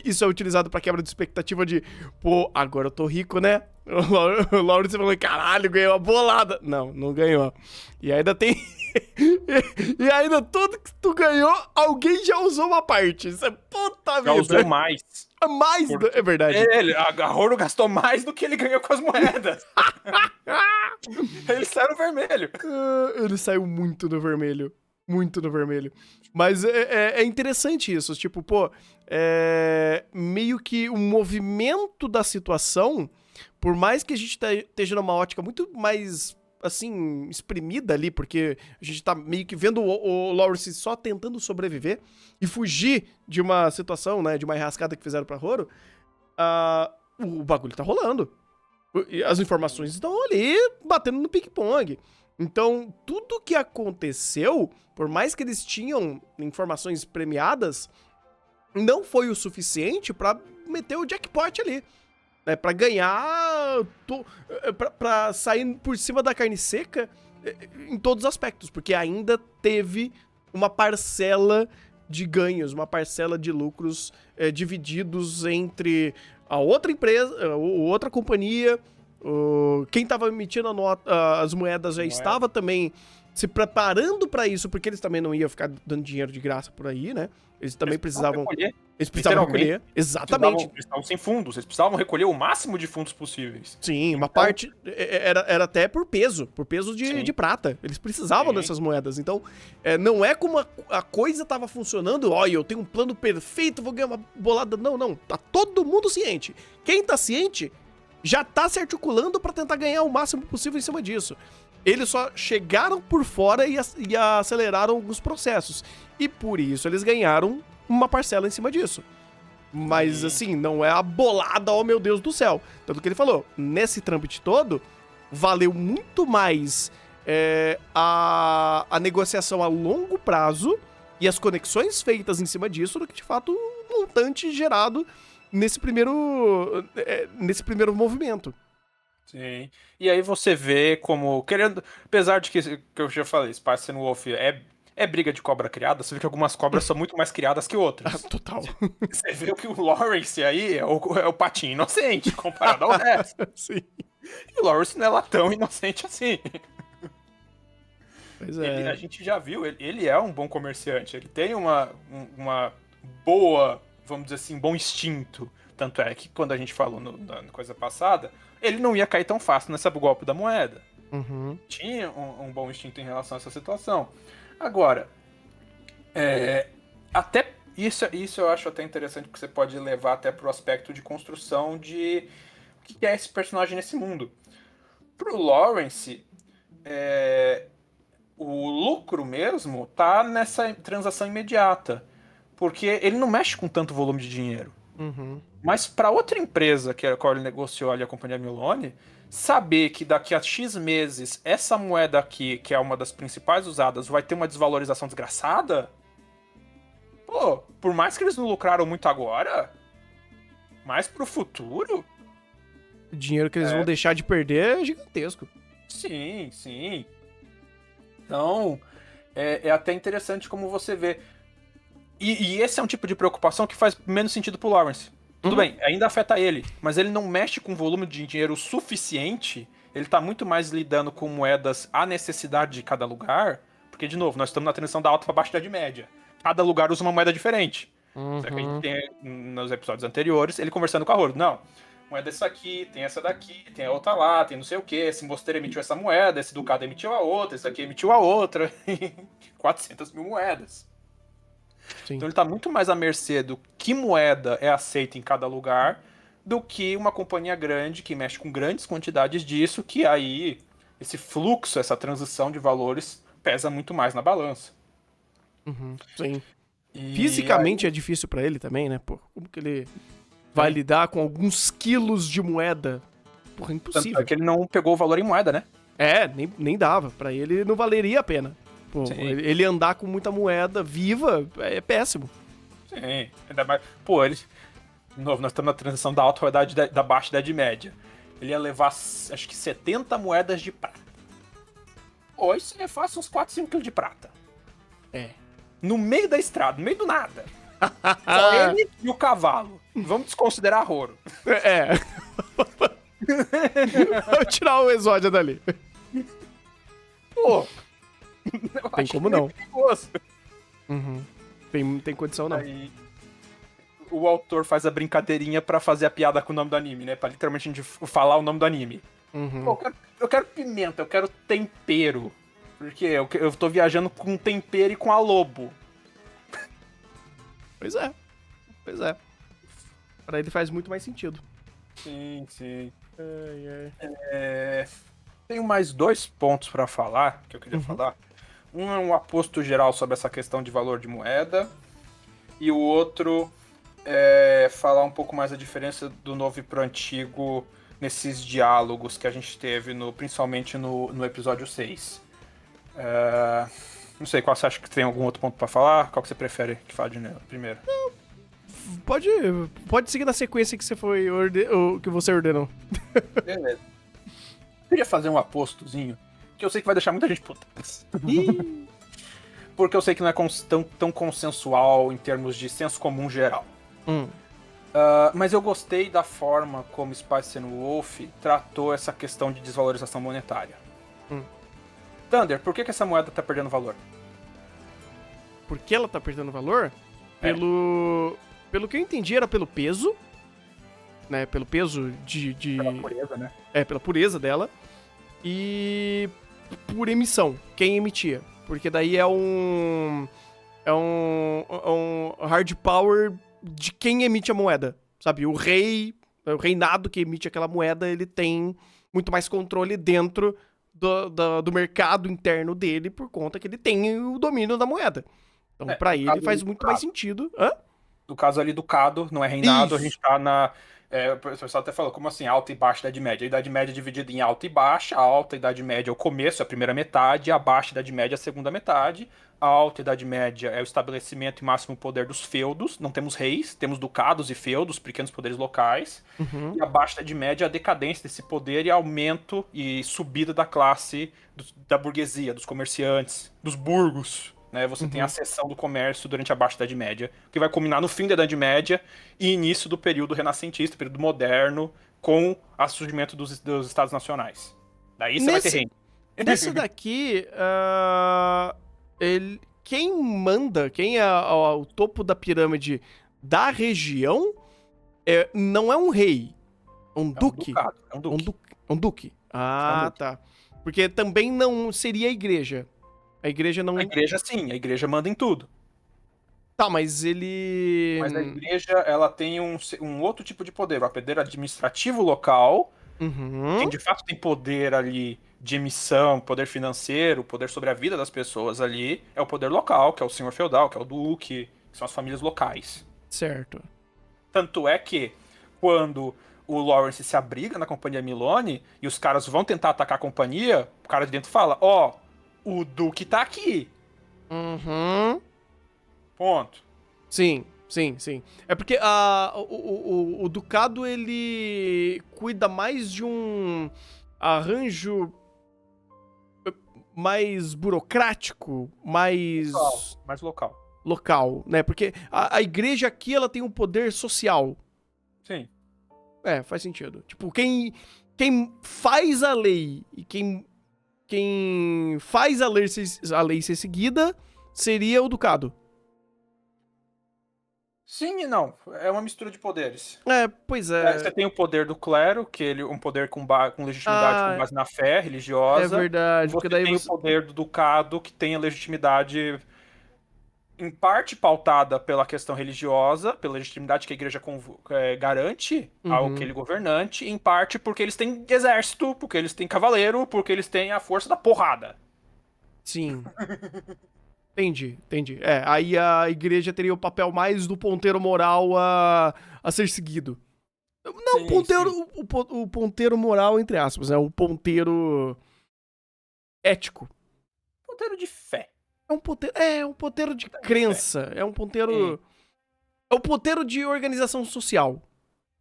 isso é utilizado para quebra de expectativa de, pô, agora eu tô rico, né? O Lawrence falou, caralho, ganhou uma bolada. Não ganhou. E ainda tem... e ainda tudo que tu ganhou, alguém já usou uma parte. Isso é puta vida. Já usou mais. É verdade. Ele agarrou, não gastou mais do que ele ganhou com as moedas. Ele saiu no vermelho. Ele saiu muito no vermelho. Muito no vermelho. Mas é interessante isso. Tipo, pô, meio que o movimento da situação, por mais que a gente esteja numa ótica muito mais, assim, exprimida ali, porque a gente tá meio que vendo o Lawrence só tentando sobreviver e fugir de uma situação, né, de uma enrascada que fizeram pra Horo, o bagulho tá rolando. As informações estão ali batendo no ping-pong. Então, tudo que aconteceu, por mais que eles tinham informações premiadas, não foi o suficiente pra meter o jackpot ali. Pra ganhar, pra sair por cima da carne seca em todos os aspectos. Porque ainda teve uma parcela de ganhos, uma parcela de lucros divididos entre a outra empresa, outra companhia. Quem tava emitindo as moedas já estava também se preparando pra isso, porque eles também não iam ficar dando dinheiro de graça por aí, né? Eles também precisavam recolher. Exatamente. Eles estavam sem fundos, eles precisavam recolher o máximo de fundos possíveis. Sim, uma parte era até por peso de prata. Eles precisavam dessas moedas. Então, não é como a coisa tava funcionando, olha, eu tenho um plano perfeito, vou ganhar uma bolada. Não, tá todo mundo ciente. Quem tá ciente já tá se articulando pra tentar ganhar o máximo possível em cima disso. Eles só chegaram por fora e aceleraram alguns processos. E por isso eles ganharam uma parcela em cima disso. Mas, assim, não é a bolada, oh meu Deus do céu. Tanto que ele falou, nesse trâmite todo, valeu muito mais a negociação a longo prazo e as conexões feitas em cima disso do que, de fato, o montante gerado nesse primeiro movimento. Sim. E aí você vê como, apesar de que eu já falei, Spice and Wolf é briga de cobra criada, você vê que algumas cobras são muito mais criadas que outras. Total. Você vê que o Lawrence aí é o patinho inocente comparado ao resto. Sim. E o Lawrence não é lá tão inocente assim. Pois A gente já viu, ele é um bom comerciante, ele tem uma boa, vamos dizer assim, bom instinto. Tanto é que quando a gente falou na coisa passada, ele não ia cair tão fácil nesse golpe da moeda. Uhum. Tinha um bom instinto em relação a essa situação. Agora, até isso eu acho até interessante, porque você pode levar até pro aspecto de construção de o que é esse personagem nesse mundo. Pro Lawrence, o lucro mesmo tá nessa transação imediata, porque ele não mexe com tanto volume de dinheiro. Uhum. Mas para outra empresa que a qual ele negociou ali, a companhia Milone, saber que daqui a X meses essa moeda aqui, que é uma das principais usadas, vai ter uma desvalorização desgraçada, pô, por mais que eles não lucraram muito agora, mas pro futuro... O dinheiro que eles vão deixar de perder é gigantesco. Sim, sim. Então, é até interessante como você vê. E esse é um tipo de preocupação que faz menos sentido pro Lawrence. Tudo bem, ainda afeta ele, mas ele não mexe com volume de dinheiro suficiente. Ele tá muito mais lidando com moedas à necessidade de cada lugar. Porque, de novo, nós estamos na transição da alta para baixa idade média. Cada lugar usa uma moeda diferente. Só que a gente tem, nos episódios anteriores, ele conversando com a Horde. Não, moeda essa aqui, tem essa daqui, tem a outra lá, tem não sei o que. Esse mosteiro emitiu essa moeda, esse ducado emitiu a outra, esse aqui emitiu a outra. 400 mil moedas. Sim. Então ele tá muito mais à mercê do que moeda é aceita em cada lugar do que uma companhia grande que mexe com grandes quantidades disso, que aí esse fluxo, essa transição de valores pesa muito mais na balança. Sim. E Fisicamente é difícil pra ele também, né, pô? Como que ele vai lidar com alguns quilos de moeda? Porra, tanto impossível. é que ele não pegou o valor em moeda, né? Nem dava. Pra ele não valeria a pena. Pô, Sim. ele andar com muita moeda viva é péssimo. Sim, ainda mais. Pô, ele. De novo, nós estamos na transição da alta idade da baixa idade média. Ele ia levar, acho que 70 moedas de prata. Pô, isso é fácil uns 4, 5 quilos de prata. É. No meio da estrada, no meio do nada. Só ele e o cavalo. Vamos desconsiderar Roro. É. Vou tirar o exódia dali. Pô. Tem como não. Perigoso. Tem condição não. Aí, o autor faz a brincadeirinha pra fazer a piada com o nome do anime, né? Pra literalmente a gente falar o nome do anime. Pô, eu quero pimenta, eu quero tempero. Porque eu tô viajando com tempero e com a lobo. Pois é. Pra ele faz muito mais sentido. Sim, sim. Ai. Tenho mais 2 pontos pra falar, que eu queria falar. Um é um aposto geral sobre essa questão de valor de moeda. E o outro é falar um pouco mais a diferença do novo e pro antigo nesses diálogos que a gente teve, principalmente no episódio 6. Não sei, qual você acha que tem algum outro ponto pra falar? Qual que você prefere que fale primeiro? Pode seguir na sequência que você que você ordenou. Beleza. Queria fazer um apostozinho, que eu sei que vai deixar muita gente puta. Porque eu sei que não é tão consensual em termos de senso comum geral. Mas eu gostei da forma como Spice and Wolf tratou essa questão de desvalorização monetária. Thunder, por que essa moeda tá perdendo valor? Por que ela tá perdendo valor? Pelo que eu entendi, era pelo peso. Né? Pelo peso Pela pureza, né? pela pureza dela. E por emissão. Quem emitia. Porque daí é um hard power de quem emite a moeda. Sabe? O reinado que emite aquela moeda, ele tem muito mais controle dentro do mercado interno dele, por conta que ele tem o domínio da moeda. Então, pra ele faz muito mais sentido. No caso ali do Cado, não é reinado, Isso. a gente tá na... o pessoal até falou, como assim, alta e baixa Idade Média? A Idade Média é dividida em alta e baixa, a alta Idade Média é o começo, a primeira metade, a baixa Idade Média é a segunda metade, a alta Idade Média é o estabelecimento e máximo poder dos feudos, não temos reis, temos ducados e feudos, pequenos poderes locais, e a baixa Idade Média é a decadência desse poder e aumento e subida da classe da burguesia, dos comerciantes, dos burgos. Né, você tem a seção do comércio durante a Baixa Idade Média, que vai culminar no fim da Idade Média e início do período renascentista, período moderno, com o surgimento dos Estados Nacionais. Daí você vai ter reino. Nesse daqui, quem manda, quem é o topo da pirâmide da região, não é um rei, é um duque. É um duque. Um duque. Ah, tá. Porque também não seria a igreja. A igreja não... A igreja sim, a igreja manda em tudo. Tá, mas ele... Mas a igreja, ela tem um outro tipo de poder, o poder administrativo local, quem de fato tem poder ali de emissão, poder financeiro, poder sobre a vida das pessoas ali, é o poder local, que é o senhor feudal, que é o duque, que são as famílias locais. Certo. Tanto é que, quando o Lawrence se abriga na Companhia Milone, e os caras vão tentar atacar a companhia, o cara de dentro fala, o Duque tá aqui. Ponto. Sim. É porque o Ducado, ele cuida mais de um arranjo mais burocrático, mais local. Local, né? Porque a igreja aqui, ela tem um poder social. Sim. Faz sentido. Tipo, quem faz a lei e quem faz a lei ser seguida seria o ducado. Sim e não. É uma mistura de poderes. Pois Você é. tem o poder do clero, que ele um poder com legitimidade com Ah, base na fé é religiosa. E verdade, porque você daí tem o você... poder do ducado, que tem a legitimidade em parte pautada pela questão religiosa, pela legitimidade que a igreja garante ao Uhum, aquele governante, em parte porque eles têm exército, porque eles têm cavaleiro, porque eles têm a força da porrada. sim. Entendi. Aí a igreja teria o papel mais do ponteiro moral a ser seguido. Não, Sim, sim. o ponteiro moral, entre aspas, né? O ponteiro ético. Ponteiro de fé. Um ponteiro de De fé. crença. É um Sim, ponteiro. É um ponteiro de organização social.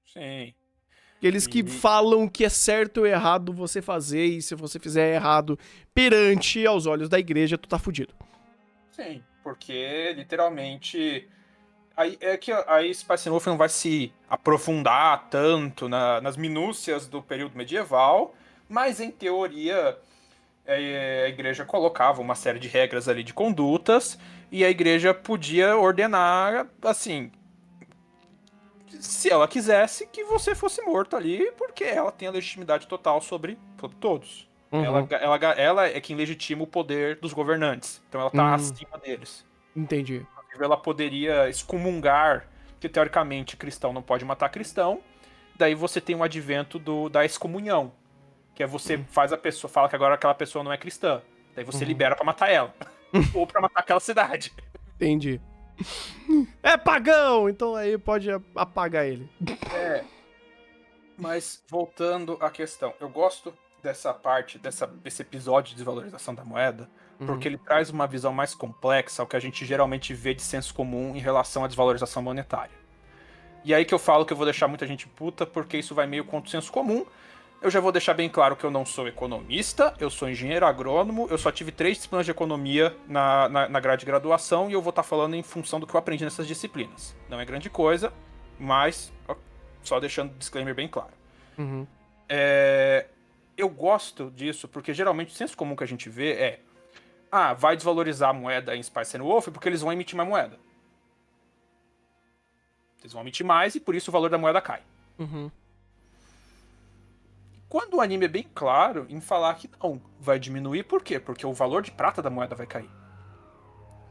sim. Aqueles que E, falam que é certo ou errado você fazer, e se você fizer errado perante aos olhos da igreja, tu tá fudido. sim, porque literalmente. Aí é que aí Spice Wolf não vai se aprofundar tanto nas minúcias do período medieval, mas em teoria a igreja colocava uma série de regras ali de condutas e a igreja podia ordenar assim, se ela quisesse que você fosse morto ali, porque ela tem a legitimidade total sobre todos. Uhum. Ela é quem legitima o poder dos governantes, então ela tá acima deles. Entendi. Ela poderia excomungar, que teoricamente cristão não pode matar cristão. Daí você tem o advento da excomunhão, que é você faz a pessoa, fala que agora aquela pessoa não é cristã. Daí você Uhum. libera pra matar ela. Ou pra matar aquela cidade. Entendi. É pagão, então aí pode apagar ele. É. Mas voltando à questão, eu gosto dessa parte, desse episódio de desvalorização da moeda, porque Uhum. ele traz uma visão mais complexa ao que a gente geralmente vê de senso comum em relação à desvalorização monetária. E aí que eu falo que eu vou deixar muita gente puta, porque isso vai meio contra o senso comum. Eu já vou deixar bem claro que eu não sou economista, eu sou engenheiro agrônomo, eu só tive 3 disciplinas de economia na grade de graduação e eu vou estar falando em função do que eu aprendi nessas disciplinas. Não é grande coisa, mas só deixando o disclaimer bem claro. Uhum. Eu gosto disso porque geralmente o senso comum que a gente vê vai desvalorizar a moeda em Spice and Wolf porque eles vão emitir mais moeda. Eles vão emitir mais e por isso o valor da moeda cai. Uhum. Quando o anime é bem claro em falar que não, vai diminuir, por quê? Porque o valor de prata da moeda vai cair.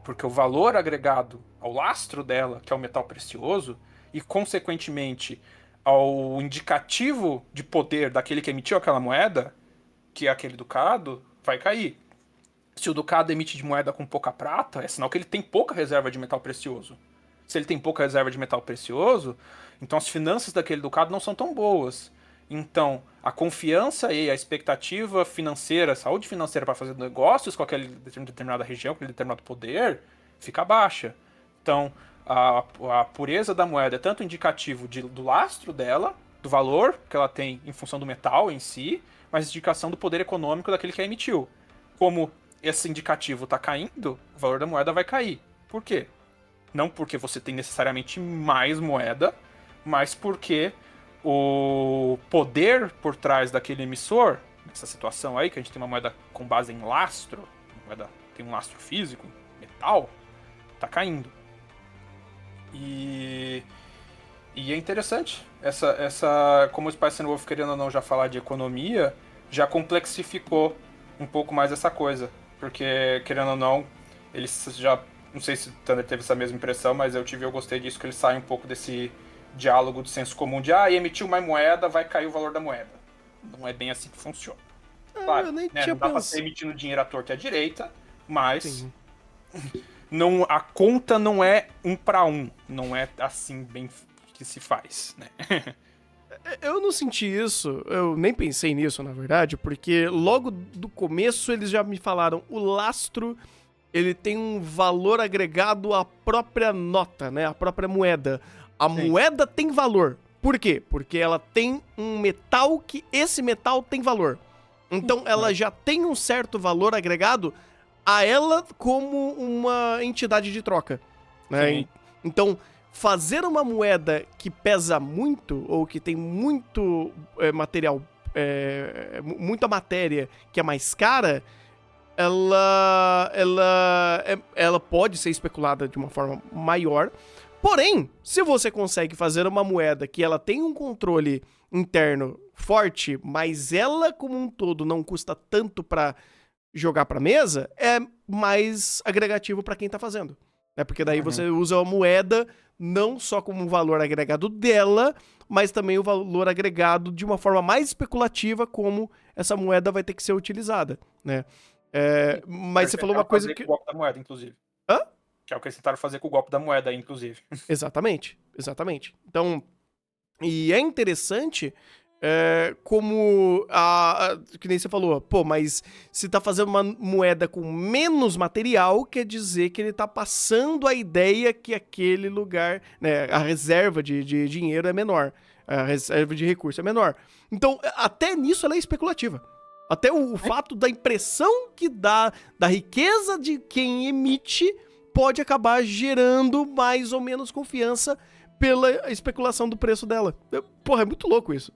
Porque o valor agregado ao lastro dela, que é o metal precioso, e consequentemente ao indicativo de poder daquele que emitiu aquela moeda, que é aquele ducado, vai cair. Se o ducado emite de moeda com pouca prata, é sinal que ele tem pouca reserva de metal precioso. Se ele tem pouca reserva de metal precioso, então as finanças daquele ducado não são tão boas. Então, a confiança e a expectativa financeira, a saúde financeira para fazer negócios com aquela determinada região, com aquele determinado poder, fica baixa. Então, a pureza da moeda é tanto indicativo do lastro dela, do valor que ela tem em função do metal em si, mas indicação do poder econômico daquele que a emitiu. Como esse indicativo está caindo, o valor da moeda vai cair. Por quê? Não porque você tem necessariamente mais moeda, mas porque o poder por trás daquele emissor, nessa situação aí, que a gente tem uma moeda com base em lastro, uma moeda tem um lastro físico, metal, tá caindo. E é interessante. Como o Spice Wolf, querendo ou não, já falar de economia, já complexificou um pouco mais essa coisa. Porque, querendo ou não, eles já. Não sei se o Thunder teve essa mesma impressão, mas eu gostei disso, que ele sai um pouco desse diálogo do senso comum de emitiu mais moeda, vai cair o valor da moeda. Não é bem assim que funciona. Claro, Eu nem né? tinha Não dá pra ser pensado. emitindo dinheiro à torta e à direita, mas Sim. não, a conta não é 1 para 1. Não é assim bem que se faz, né? Eu não senti isso, eu nem pensei nisso, na verdade, porque logo do começo eles já me falaram, o lastro, ele tem um valor agregado à própria nota, né, à própria moeda. A Sim. moeda tem valor. Por quê? Porque ela tem um metal que esse metal tem valor. Então ela já tem um certo valor agregado a ela como uma entidade de troca, né? Sim. Então, fazer uma moeda que pesa muito, ou que tem muito material, muita matéria que é mais cara, ela pode ser especulada de uma forma maior. Porém, se você consegue fazer uma moeda que ela tem um controle interno forte, mas ela como um todo não custa tanto pra jogar pra mesa, é mais agregativo pra quem tá fazendo. Porque daí você usa a moeda não só como um valor agregado dela, mas também o valor agregado de uma forma mais especulativa, como essa moeda vai ter que ser utilizada, né? Mas você falou uma coisa que... O golpe da moeda, inclusive. Hã? Que é o que eles tentaram fazer com o golpe da moeda, inclusive. Exatamente. Então, e é interessante como que nem você falou, pô, mas se tá fazendo uma moeda com menos material, quer dizer que ele tá passando a ideia que aquele lugar, né, a reserva de dinheiro é menor, a reserva de recurso é menor. Então, até nisso ela é especulativa. Até o fato da impressão que dá da riqueza de quem emite pode acabar gerando mais ou menos confiança pela especulação do preço dela. Porra, é muito louco isso.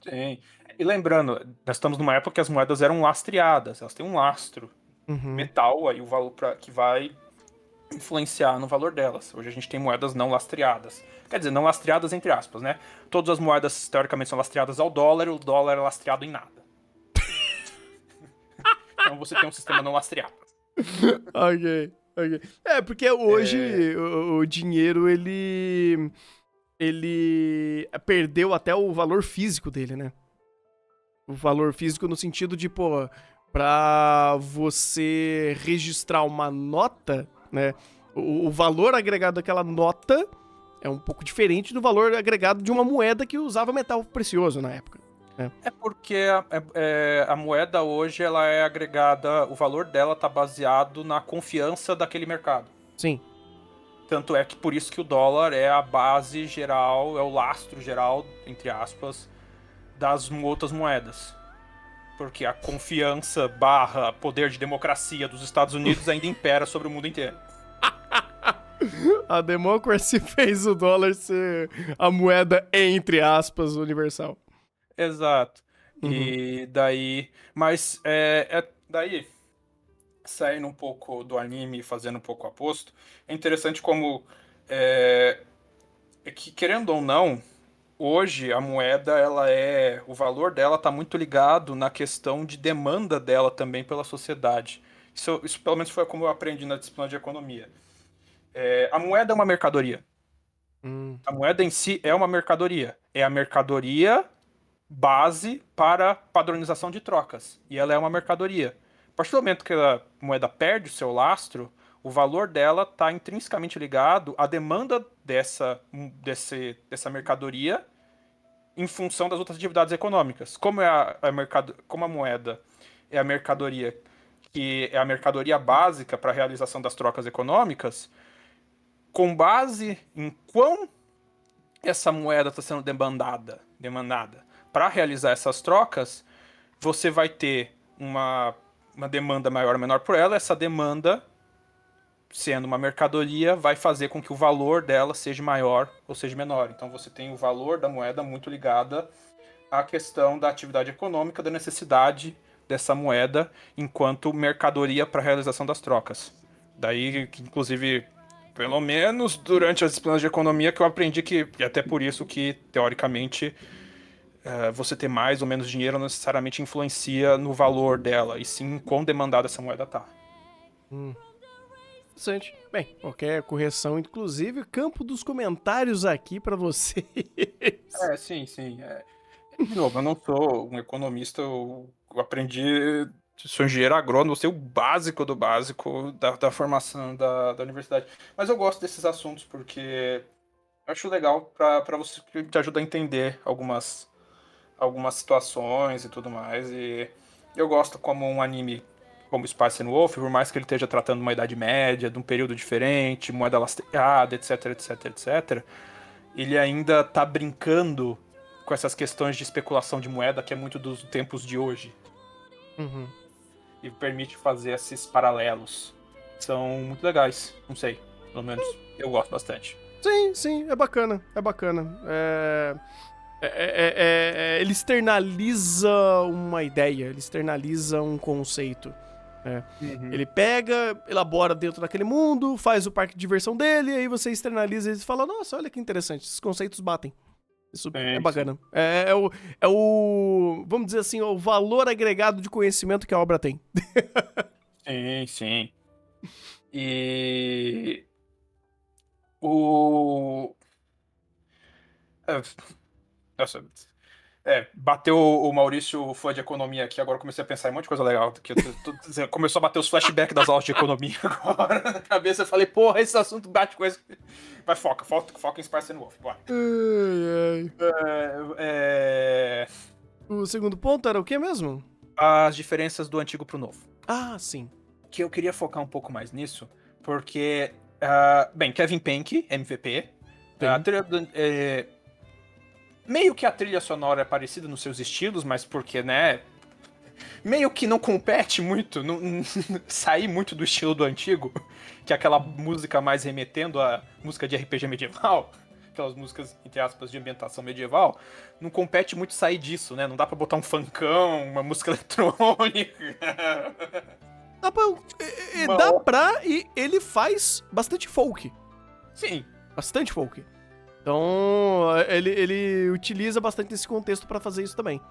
Sim. E lembrando, nós estamos numa época que as moedas eram lastreadas, elas têm um lastro metal aí, o valor que vai influenciar no valor delas. Hoje a gente tem moedas não lastreadas. Quer dizer, não lastreadas entre aspas, né? Todas as moedas, teoricamente, são lastreadas ao dólar, o dólar é lastreado em nada. Então você tem um sistema não lastreado. Ok. Porque hoje o dinheiro, ele perdeu até o valor físico dele, né? O valor físico no sentido de, pô, pra você registrar uma nota, né? O valor agregado daquela nota é um pouco diferente do valor agregado de uma moeda que usava metal precioso na época. É porque a moeda hoje, ela é agregada, o valor dela tá baseado na confiança daquele mercado. Sim. Tanto é que por isso que o dólar é a base geral, é o lastro geral, entre aspas, das outras moedas. Porque a confiança / poder de democracia dos Estados Unidos ainda impera sobre o mundo inteiro. A democracy fez o dólar ser a moeda, entre aspas, universal. Exato. E daí... Mas daí, saindo um pouco do anime e fazendo um pouco o oposto, é interessante como... que, querendo ou não, hoje a moeda, o valor dela está muito ligado na questão de demanda dela também pela sociedade. Isso pelo menos foi como eu aprendi na disciplina de economia. A moeda é uma mercadoria. A moeda em si é uma mercadoria. É a mercadoria base para padronização de trocas. E ela é uma mercadoria. A partir do momento que a moeda perde o seu lastro, o valor dela está intrinsecamente ligado à demanda dessa mercadoria em função das outras atividades econômicas. Como a moeda é a mercadoria que é a mercadoria básica para a realização das trocas econômicas, com base em quão essa moeda está sendo demandada para realizar essas trocas, você vai ter uma demanda maior ou menor por ela. Essa demanda, sendo uma mercadoria, vai fazer com que o valor dela seja maior ou seja menor. Então você tem o valor da moeda muito ligada à questão da atividade econômica, da necessidade dessa moeda enquanto mercadoria para a realização das trocas. Daí, inclusive, pelo menos durante as disciplinas de economia, que eu aprendi que, e até por isso que, teoricamente, você ter mais ou menos dinheiro não necessariamente influencia no valor dela, e sim quão demandada essa moeda tá. Interessante. Bem, qualquer correção, inclusive, campo dos comentários aqui pra vocês. Sim. De novo, eu não sou um economista, eu aprendi, sou engenheiro agrônomo, eu sei o básico do básico da formação da universidade. Mas eu gosto desses assuntos porque eu acho legal pra você, que te ajuda a entender algumas situações e tudo mais. E eu gosto como um anime como Spice Wolf, por mais que ele esteja tratando uma idade média, de um período diferente, moeda lastreada, etc, ele ainda tá brincando com essas questões de especulação de moeda, que é muito dos tempos de hoje. E permite fazer esses paralelos. São muito legais, não sei, pelo menos eu gosto bastante. Sim, sim, é bacana, é bacana. Ele externaliza uma ideia, ele externaliza um conceito. Uhum. Ele pega, elabora dentro daquele mundo, faz o parque de diversão dele, aí você externaliza e fala, nossa, olha que interessante, esses conceitos batem. Isso é Sim, sim. bacana. Vamos dizer assim, o valor agregado de conhecimento que a obra tem. Sim, sim. E o. é, Nossa, bateu o Maurício, fã de economia aqui, agora eu comecei a pensar em um monte de coisa legal. Começou a bater os flashbacks das aulas de economia agora na cabeça. Eu falei, porra, esse assunto bate coisa. Vai, foca em Spice and Wolf, bora. Ai, ai. É, O segundo ponto era o que mesmo? as diferenças do antigo pro novo. Ah, sim. Que eu queria focar um pouco mais nisso, porque, bem, Kevin Penke, MVP, a Sim. trilha meio que a trilha sonora é parecida nos seus estilos, mas porque, né, meio que não compete muito, não sair muito do estilo do antigo, que é aquela música mais remetendo a música de RPG medieval, aquelas músicas, entre aspas, de ambientação medieval, não compete muito sair disso, né? Não dá pra botar um funkão, uma música eletrônica. Dá pra, e ele faz bastante folk. Sim. Bastante folk. Então, ele utiliza bastante esse contexto pra fazer isso também.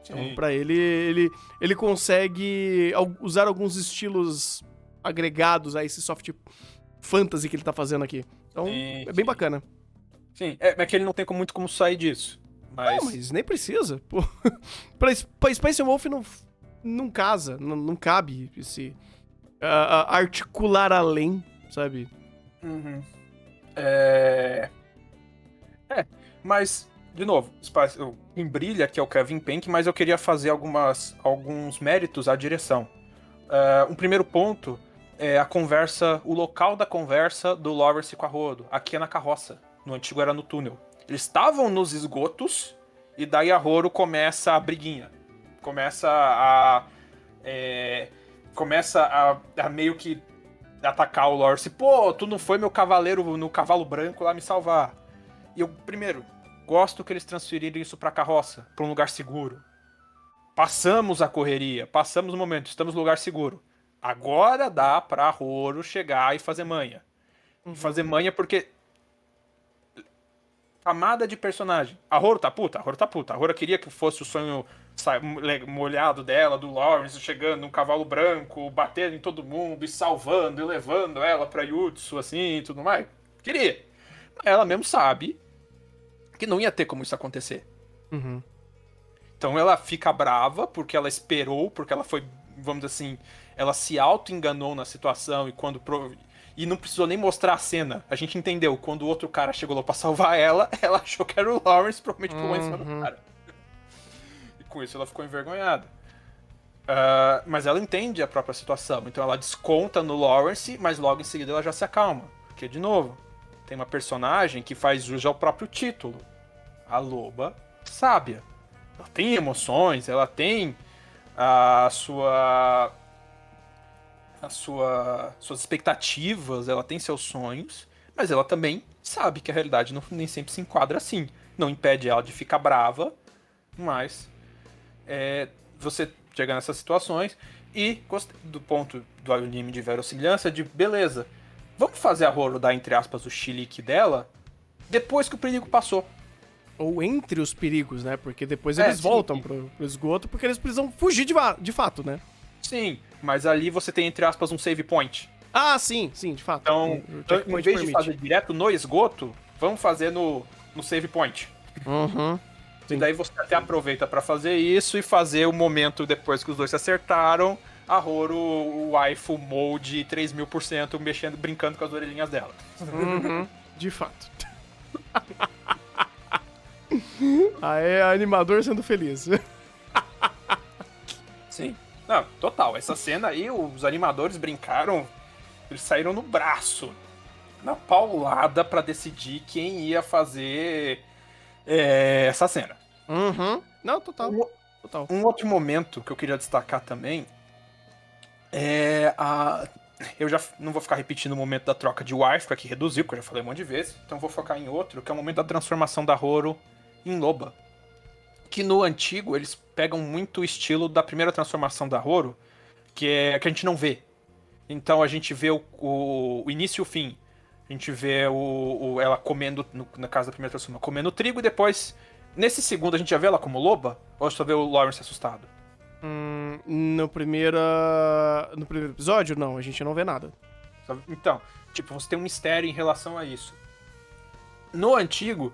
Então, pra ele consegue usar alguns estilos agregados a esse soft fantasy que ele tá fazendo aqui. Então, Sim, é bem sim. bacana. Sim, é que ele não tem muito como sair disso. Não, mas nem precisa. Pô. pra Spice Wolf não casa, não cabe esse articular além, sabe? Uhum. Mas, de novo, quem brilha que é o Kevin Penke, mas eu queria fazer alguns méritos à direção. Um primeiro ponto é a conversa, o local da conversa do Lawrence com a Rodo. Aqui é na carroça, no antigo era no túnel. Eles estavam nos esgotos e daí a Roro começa a briguinha. Começa a. é, começa a meio que atacar o Lawrence. Pô, tu não foi meu cavaleiro no cavalo branco lá me salvar. E eu, primeiro, gosto que eles transferiram isso pra carroça, pra um lugar seguro. Passamos a correria, passamos o momento, estamos no lugar seguro. Agora dá pra Roro chegar e fazer manha. E Uhum. fazer manha porque. Camada de personagem. A Roro tá puta? A Roro tá puta. A Roro queria que fosse o sonho molhado dela, do Lawrence, chegando num cavalo branco, batendo em todo mundo e salvando e levando ela pra Yutsu, assim e tudo mais. Queria. Ela mesmo sabe que não ia ter como isso acontecer. Uhum. Então ela fica brava porque ela esperou, porque ela foi, vamos dizer assim, ela se auto-enganou na situação e não precisou nem mostrar a cena. A gente entendeu, quando o outro cara chegou lá pra salvar ela, ela achou que era o Lawrence, provavelmente pulou em cima do cara. E com isso ela ficou envergonhada. Mas ela entende a própria situação, então ela desconta no Lawrence, mas logo em seguida ela já se acalma. Porque, de novo, tem uma personagem que faz jus ao próprio título. A loba sábia. Ela tem emoções, ela tem a sua. Suas expectativas, ela tem seus sonhos, mas ela também sabe que a realidade nem sempre se enquadra assim. Não impede ela de ficar brava, mas você chega nessas situações e gostei do ponto do anime de verossimilhança de beleza. Vamos fazer a Roro dar, entre aspas, o chilique dela depois que o perigo passou. Ou entre os perigos, né? Porque depois eles voltam pro esgoto porque eles precisam fugir de fato, né? Sim, mas ali você tem, entre aspas, um save point. Ah, sim, de fato. Então, em vez de fazer direto no esgoto, vamos fazer no save point. Uhum. E daí você até aproveita pra fazer isso e fazer o momento depois que os dois se acertaram, a Roro, o waifu mode 3000% mexendo, brincando com as orelhinhas dela. Uhum. De fato. Aí é animador sendo feliz. Sim. Não, total. Essa cena aí, os animadores brincaram, eles saíram no braço, na paulada pra decidir quem ia fazer essa cena. Uhum. Não, total. Um outro momento que eu queria destacar também é eu já não vou ficar repetindo o momento da troca de wife, porque aqui reduziu, porque eu já falei um monte de vezes. Então vou focar em outro, que é o momento da transformação da Horo em loba. Que no antigo eles pegam muito o estilo da primeira transformação da Horo, que é que a gente não vê. Então a gente vê o início e o fim. A gente vê ela comendo, na casa da primeira transformação, comendo trigo e depois, nesse segundo, a gente já vê ela como loba? Ou só vê o Lawrence assustado? No primeiro episódio, não, a gente não vê nada. Então, tipo, você tem um mistério em relação a isso. No antigo,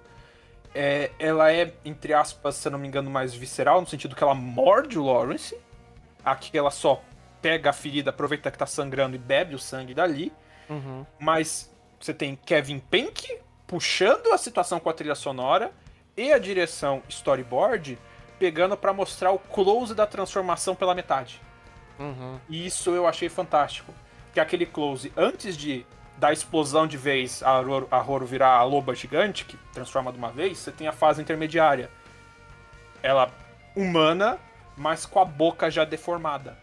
ela é, entre aspas, se eu não me engano, mais visceral, no sentido que ela morde o Lawrence. Aqui ela só pega a ferida, aproveita que tá sangrando e bebe o sangue dali. Uhum. Mas você tem Kevin Penke puxando a situação com a trilha sonora e a direção storyboard pegando pra mostrar o close da transformação pela metade. Uhum. E isso eu achei fantástico. Que é aquele close antes da explosão de vez a Horo virar a loba gigante, que transforma de uma vez, você tem a fase intermediária. Ela humana, mas com a boca já deformada.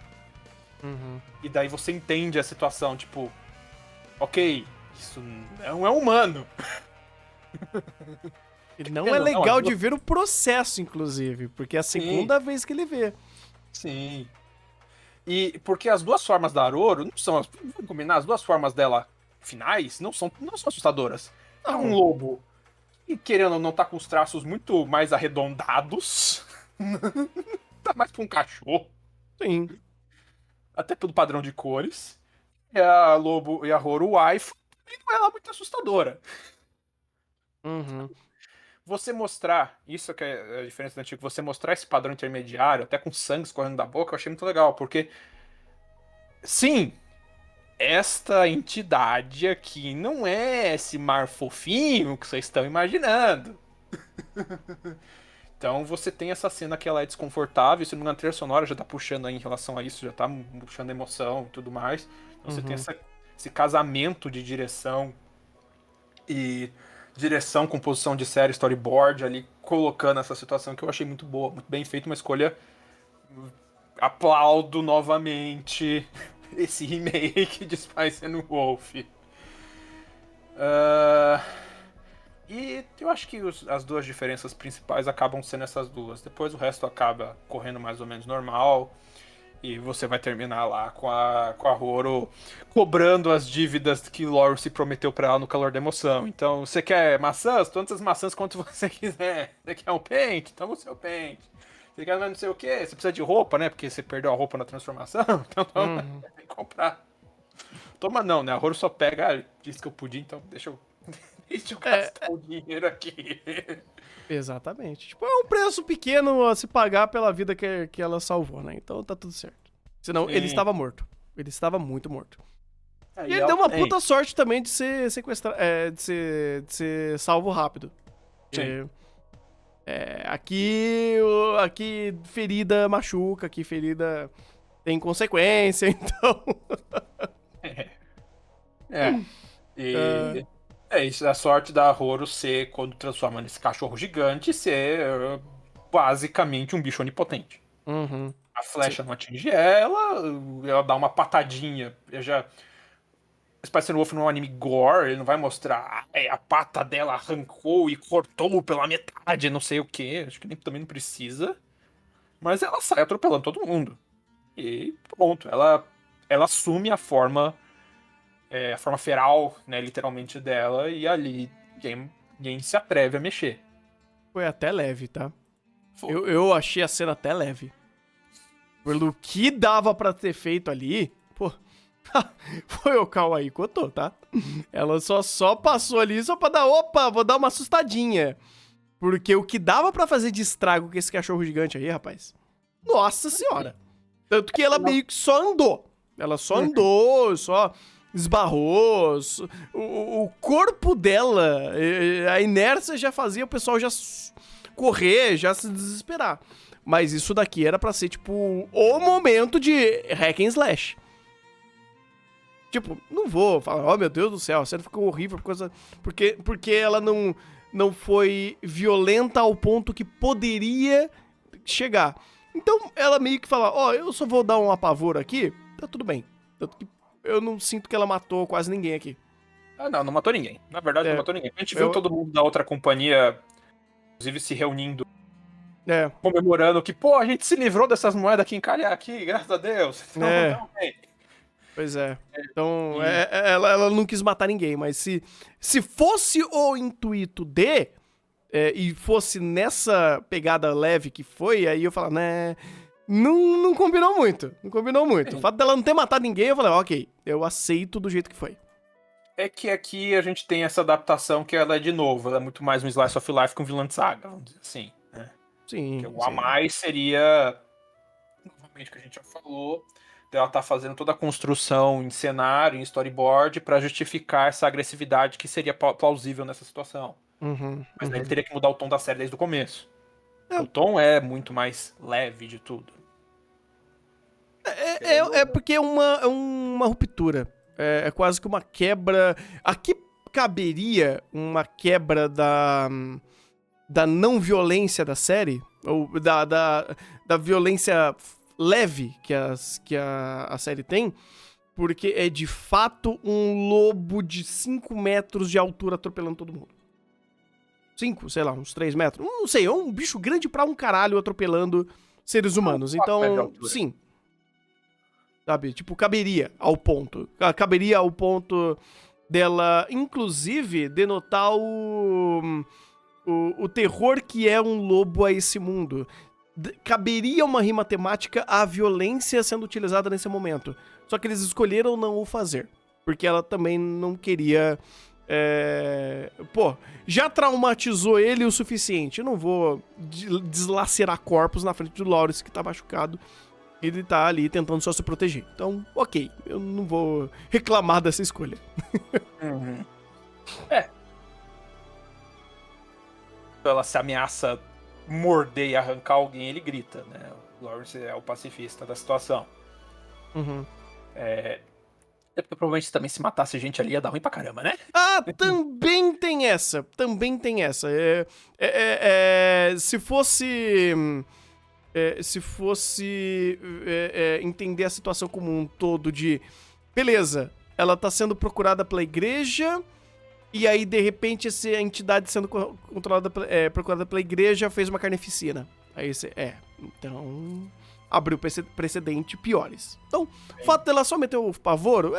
Uhum. E daí você entende a situação, tipo, ok, isso não é humano. E não é legal de ver o processo, inclusive, porque é a segunda vez que ele vê. Sim. E porque as duas formas da Aroro não são, vamos combinar, as duas formas dela finais não são assustadoras. É um lobo e querendo ou não tá com os traços muito mais arredondados. Tá mais pra um cachorro. Sim. Até pelo padrão de cores. E a lobo e a Horo Wife não é lá muito assustadora. Uhum. Você mostrar, isso que é a diferença do antigo, você mostrar esse padrão intermediário, até com sangue escorrendo da boca, eu achei muito legal, porque sim, esta entidade aqui não é esse mar fofinho que vocês estão imaginando. Então você tem essa cena que ela é desconfortável, se não me engano, a trilha sonora já tá puxando aí em relação a isso, já tá puxando emoção e tudo mais. Então você tem esse casamento de direção e direção, composição de série, storyboard ali, colocando essa situação que eu achei muito boa, muito bem feito, uma escolha. Aplaudo novamente esse remake de Spice and Wolf. E eu acho que as duas diferenças principais acabam sendo essas duas. Depois o resto acaba correndo mais ou menos normal. E você vai terminar lá com a Horo cobrando as dívidas que Lawrence prometeu pra ela no calor da emoção. Então, você quer maçãs? Tantas maçãs quanto você quiser. Você quer um pente? Toma o seu pente. Você quer não sei o que? Você precisa de roupa, né? Porque você perdeu a roupa na transformação. Então, toma, tem que comprar. Toma não, né? A Horo só pega, disse que eu podia, então deixa eu gastar o dinheiro aqui. Exatamente. Tipo, é um preço pequeno a se pagar pela vida que ela salvou, né? Então tá tudo certo. Senão, ele estava morto. Ele estava muito morto. E ele deu uma puta sorte também de ser sequestrado, de ser salvo rápido. Sim. Aqui ferida machuca, aqui ferida tem consequência, então... Isso é a sorte da Horo ser, quando transforma nesse cachorro gigante, ser basicamente um bicho onipotente. Uhum. A flecha não atinge ela dá uma patadinha. Spice Wolf não é um anime gore, ele não vai mostrar a pata dela arrancou e cortou pela metade, não sei o que. Acho que também não precisa. Mas ela sai atropelando todo mundo. E pronto, ela assume a forma feral, né, literalmente dela, e ali ninguém se atreve a mexer. Foi até leve, tá? Eu achei a cena até leve. Pelo que dava pra ter feito ali, pô, foi o Kawaii Koto, tá? Ela só passou ali só pra dar, vou dar uma assustadinha. Porque o que dava pra fazer de estrago com esse cachorro gigante aí, rapaz, nossa senhora. Tanto que ela meio que só andou. Ela só andou, só esbarrou. O corpo dela, a inércia já fazia o pessoal já correr, já se desesperar. Mas isso daqui era pra ser, tipo, o momento de hack and slash. Tipo, não vou falar, oh meu Deus do céu, a cena ficou horrível porque ela não foi violenta ao ponto que poderia chegar. Então, ela meio que fala, eu só vou dar um apavoro aqui, tá tudo bem. Tanto que eu não sinto que ela matou quase ninguém aqui. Ah, não matou ninguém. Na verdade, não matou ninguém. A gente viu Eu- todo mundo da outra companhia, inclusive, se reunindo, É, comemorando que, pô, a gente se livrou dessas moedas aqui em Calhar aqui, graças a Deus. Então, É. então, bem. pois é. Então, E- ela não quis matar ninguém, mas se fosse o intuito de, e fosse nessa pegada leve que foi, aí eu falava, né, não combinou muito, não combinou muito. O fato dela não ter matado ninguém, eu falei, ok, eu aceito do jeito que foi. É que aqui a gente tem essa adaptação que ela é de novo, ela é muito mais um slice of life com vilã de saga, vamos dizer assim. Né? Sim, Porque o sim. a mais seria, novamente, que a gente já falou, dela tá fazendo toda a construção em cenário, em storyboard, pra justificar essa agressividade que seria plausível nessa situação. Uhum, Mas daí uhum. ele teria que mudar o tom da série desde o começo. É. O tom é muito mais leve de tudo. É porque é uma ruptura. É quase que uma quebra. Aqui caberia uma quebra da não violência da série, ou da violência leve que a série tem, porque é de fato um lobo de 5 metros de altura atropelando todo mundo. 5, sei lá, uns 3 metros. Não sei, é um bicho grande pra um caralho atropelando seres humanos. 4 metros de Então, altura. sim. Sabe? Tipo, caberia ao ponto. Caberia ao ponto dela, inclusive, denotar o terror que é um lobo a esse mundo. Caberia uma rima temática à violência sendo utilizada nesse momento. Só que eles escolheram não o fazer. Porque ela também não queria. Pô, já traumatizou ele o suficiente. Eu não vou deslacerar corpos na frente do Lawrence que tá machucado. Ele tá ali tentando só se proteger. Então, ok. Eu não vou reclamar dessa escolha. Uhum. É. Então ela se ameaça morder e arrancar alguém, ele grita, né? O Lawrence é o pacifista da situação. Uhum. É porque provavelmente também se matasse gente ali ia dar ruim pra caramba, né? Ah, também tem essa. Também tem essa. Se fosse. Entender a situação como um todo de. Beleza, ela tá sendo procurada pela igreja. E aí, de repente, essa entidade sendo procurada pela igreja fez uma carneficina. Aí você. Então. Abriu precedente piores. Então, o fato dela só meter o pavoro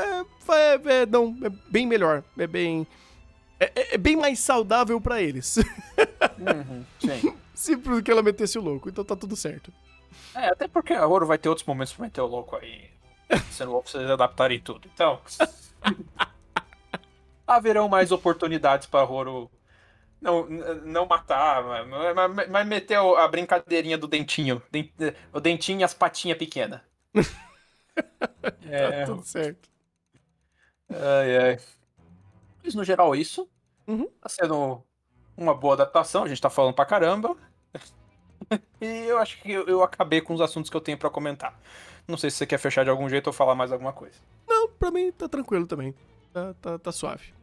não, é bem melhor. É bem mais saudável pra eles. Sim. Simples do que ela metesse o louco. Então tá tudo certo. Até porque a Horo vai ter outros momentos pra meter o louco aí. Sendo louco, vocês adaptarem tudo. Então. Haverão mais oportunidades pra Horo não matar, mas meter a brincadeirinha do dentinho. O dentinho e as patinhas pequenas. Tá tudo certo. Ai. Mas no geral, isso. Uhum. Tá sendo uma boa adaptação, a gente tá falando pra caramba. E eu acho que eu acabei com os assuntos que eu tenho pra comentar. Não sei se você quer fechar de algum jeito ou falar mais alguma coisa. Não, pra mim tá tranquilo também. Tá suave.